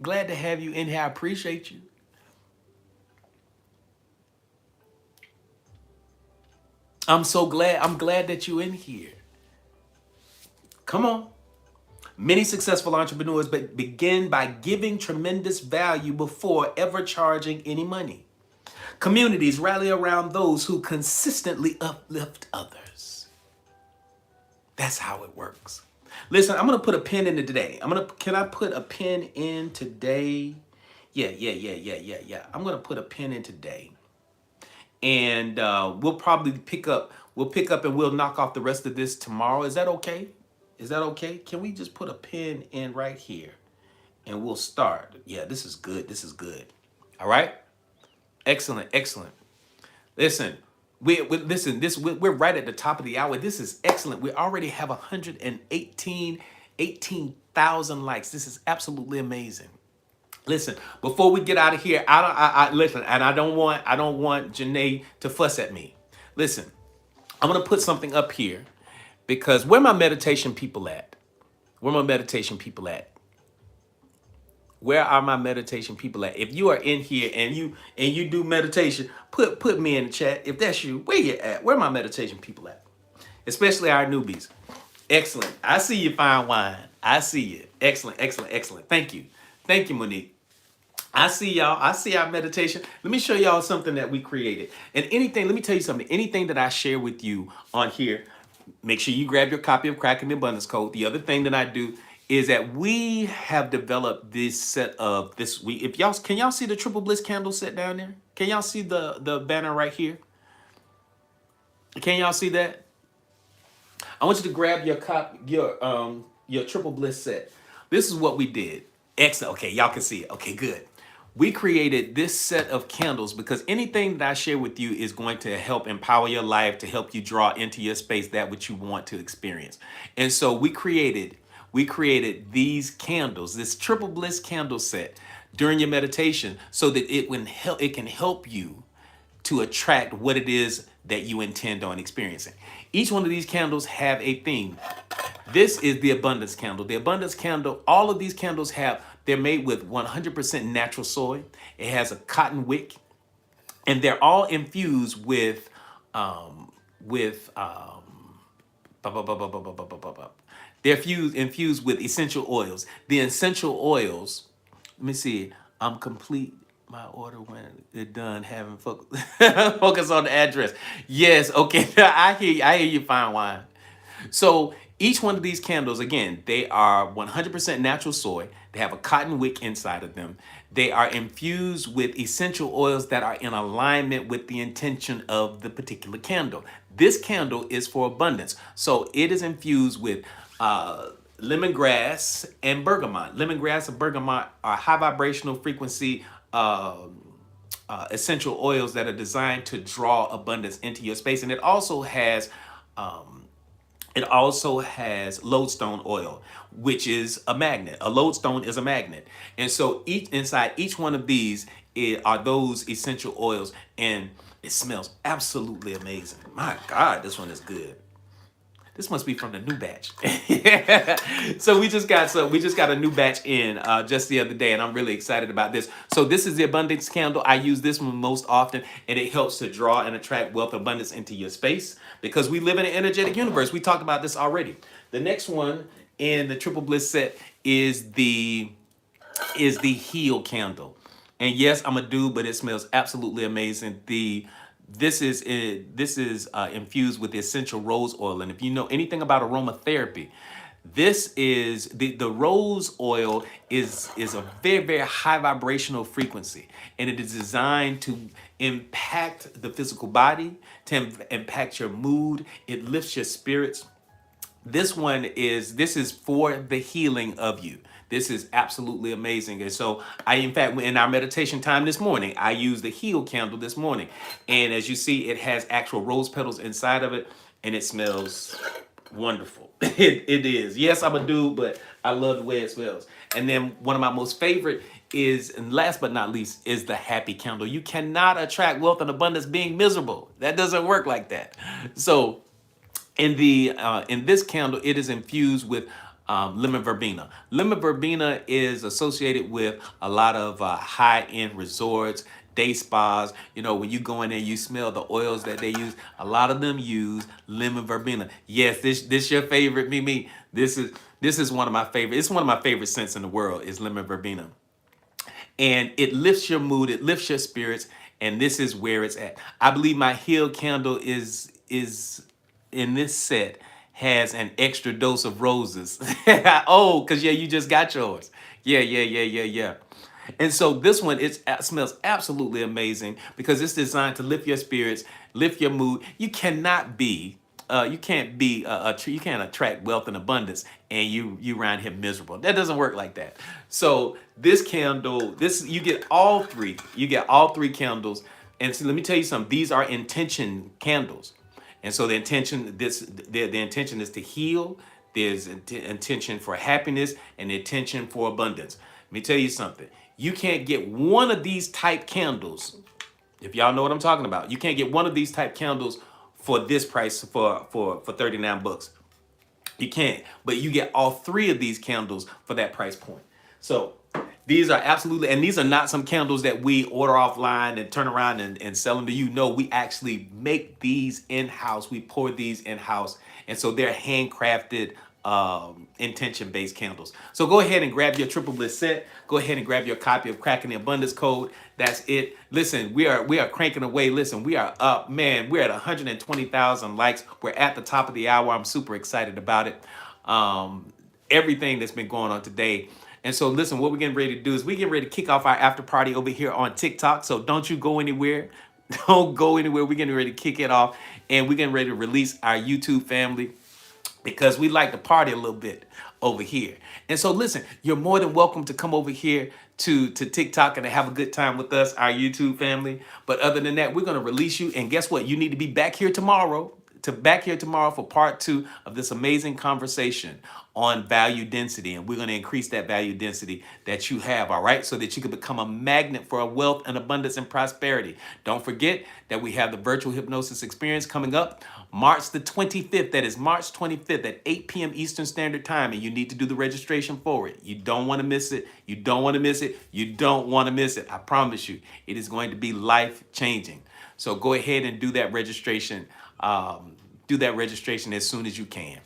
Glad to have you in here. I appreciate you. I'm glad that you're in here. Come on. Many successful entrepreneurs begin by giving tremendous value before ever charging any money. Communities rally around those who consistently uplift others. That's how it works. Listen, I'm going to put a pin in today. Can I put a pin in today? Yeah. I'm going to put a pin in today. And we'll probably pick up and we'll knock off the rest of this tomorrow. Is that okay? Is that okay? Can we just put a pin in right here and we'll start? Yeah, this is good. This is good. All right. Excellent. Listen, we're right at the top of the hour. This is excellent. We already have 18,000 likes. This is absolutely amazing. Listen, before we get out of here, listen, and I don't want Janae to fuss at me. Listen, I'm gonna put something up here. Because where my meditation people at? Where my meditation people at? Where are my meditation people at? If you are in here and you do meditation, put me in the chat. If that's you, where you at? Where my meditation people at? Especially our newbies. Excellent. I see you, fine wine. I see you. Excellent, excellent, excellent. Thank you. Thank you, Monique. I see y'all. I see our meditation. Let me show y'all something that we created. And anything, let me tell you something. Anything that I share with you on here, make sure you grab your copy of Cracking the Abundance Code. The other thing that I do is that we have developed this set of this week. If y'all can y'all see the Triple Bliss candle set down there? Can y'all see the banner right here? Can y'all see that? I want you to grab your Triple Bliss set. This is what we did. Excellent. Okay, y'all can see it. Okay, good. We created this set of candles because anything that I share with you is going to help empower your life, to help you draw into your space that which you want to experience. And so we created these candles, this Triple Bliss candle set during your meditation so that it can help you to attract what it is that you intend on experiencing. Each one of these candles have a theme. This is the abundance candle. The abundance candle, all of these candles they're made with 100% natural soy. It has a cotton wick, and they're all infused with, with, bu- bu- bu- bu- bu- bu- bu- bu- bu- bu- they're infused with essential oils. The essential oils, let me see, I'm complete my order when it done having focus on the address. Yes, okay, I hear you, fine wine. So each one of these candles, again, they are 100% natural soy. They have a cotton wick inside of them. They are infused with essential oils that are in alignment with the intention of the particular candle. This candle is for abundance. So it is infused with lemongrass and bergamot. Lemongrass and bergamot are high vibrational frequency essential oils that are designed to draw abundance into your space. And it also has lodestone oil, which is a magnet. A lodestone is a magnet. And so inside each one of these are those essential oils, and it smells absolutely amazing. My God, this one is good. This must be from the new batch. So we just got a new batch in just the other day, and I'm really excited about this. So this is the abundance candle. I use this one most often, and it helps to draw and attract wealth abundance into your space because we live in an energetic universe. We talked about this already. The next one in the Triple Bliss set is the heal candle. And yes, I'm a dude, but it smells absolutely amazing. This is infused with the essential rose oil. And if you know anything about aromatherapy, this is the rose oil is a very, very high vibrational frequency, and it is designed to impact the physical body, to impact your mood. It lifts your spirits. This is for the healing of you. This is absolutely amazing. And so in fact, in our meditation time this morning, I used the heal candle this morning. And as you see, it has actual rose petals inside of it, and it smells wonderful. It is. Yes, I'm a dude, but I love the way it smells. And then one of my most favorite is, and last but not least, is the happy candle. You cannot attract wealth and abundance being miserable. That doesn't work like that. So in this candle, it is infused with lemon verbena. Lemon verbena is associated with a lot of high-end resorts, day spas. You know, when you go in there, you smell the oils that they use. A lot of them use lemon verbena. Yes, this your favorite, Mimi. This is one of my favorite. It's one of my favorite scents in the world is lemon verbena, and it lifts your mood, it lifts your spirits, and this is where it's at. I believe my heal candle is in this set has an extra dose of roses. Oh, because yeah, you just got yours. Yeah, yeah, yeah, yeah, yeah. And so this one, it smells absolutely amazing because it's designed to lift your spirits, lift your mood. You can't attract wealth and abundance and you around here miserable. That doesn't work like that. So this candle, you get all three. You get all three candles. And so let me tell you something. These are intention candles. And so the intention is to heal. There's intention for happiness and intention for abundance. Let me tell you something. You can't get one of these type candles. If y'all know what I'm talking about, you can't get one of these type candles for this price for 39 bucks. You can't, but you get all three of these candles for that price point. So These are absolutely, and these are not some candles that we order offline and turn around and sell them to you. No, we actually make these in-house. We pour these in-house. And so they're handcrafted, intention-based candles. So go ahead and grab your Triple Bliss set. Go ahead and grab your copy of Cracking the Abundance Code. That's it. Listen, we are cranking away. Listen, we are up, man. We're at 120,000 likes. We're at the top of the hour. I'm super excited about it. Everything that's been going on today. And so, listen, what we're getting ready to do is we get ready to kick off our after party over here on TikTok. So don't you go anywhere. Don't go anywhere. We're getting ready to kick it off, and we're getting ready to release our YouTube family because we like to party a little bit over here. And so, listen, you're more than welcome to come over here to TikTok and to have a good time with us, our YouTube family. But other than that, we're going to release you. And guess what? You need to be back here tomorrow. Back here tomorrow for part 2 of this amazing conversation on value density. And we're going to increase that value density that you have, all right, so that you can become a magnet for wealth and abundance and prosperity. Don't forget that we have the virtual hypnosis experience coming up March the 25th. That is March 25th at 8 p.m. Eastern Standard Time. And you need to do the registration for it. You don't want to miss it. You don't want to miss it. You don't want to miss it. I promise you, it is going to be life changing. So go ahead and do that registration. Do that registration as soon as you can.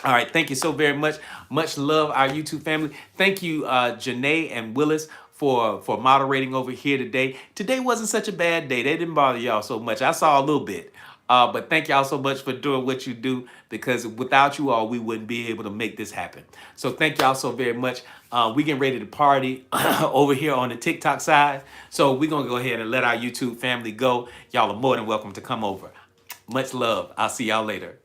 All right. Thank you so very much. Much love, our YouTube family. Thank you, Janae and Willis, for moderating over here today. Today wasn't such a bad day. They didn't bother y'all so much. I saw a little bit. But thank y'all so much for doing what you do, because without you all, we wouldn't be able to make this happen. So thank y'all so very much. We getting ready to party over here on the TikTok side. So we're going to go ahead and let our YouTube family go. Y'all are more than welcome to come over. Much love. I'll see y'all later.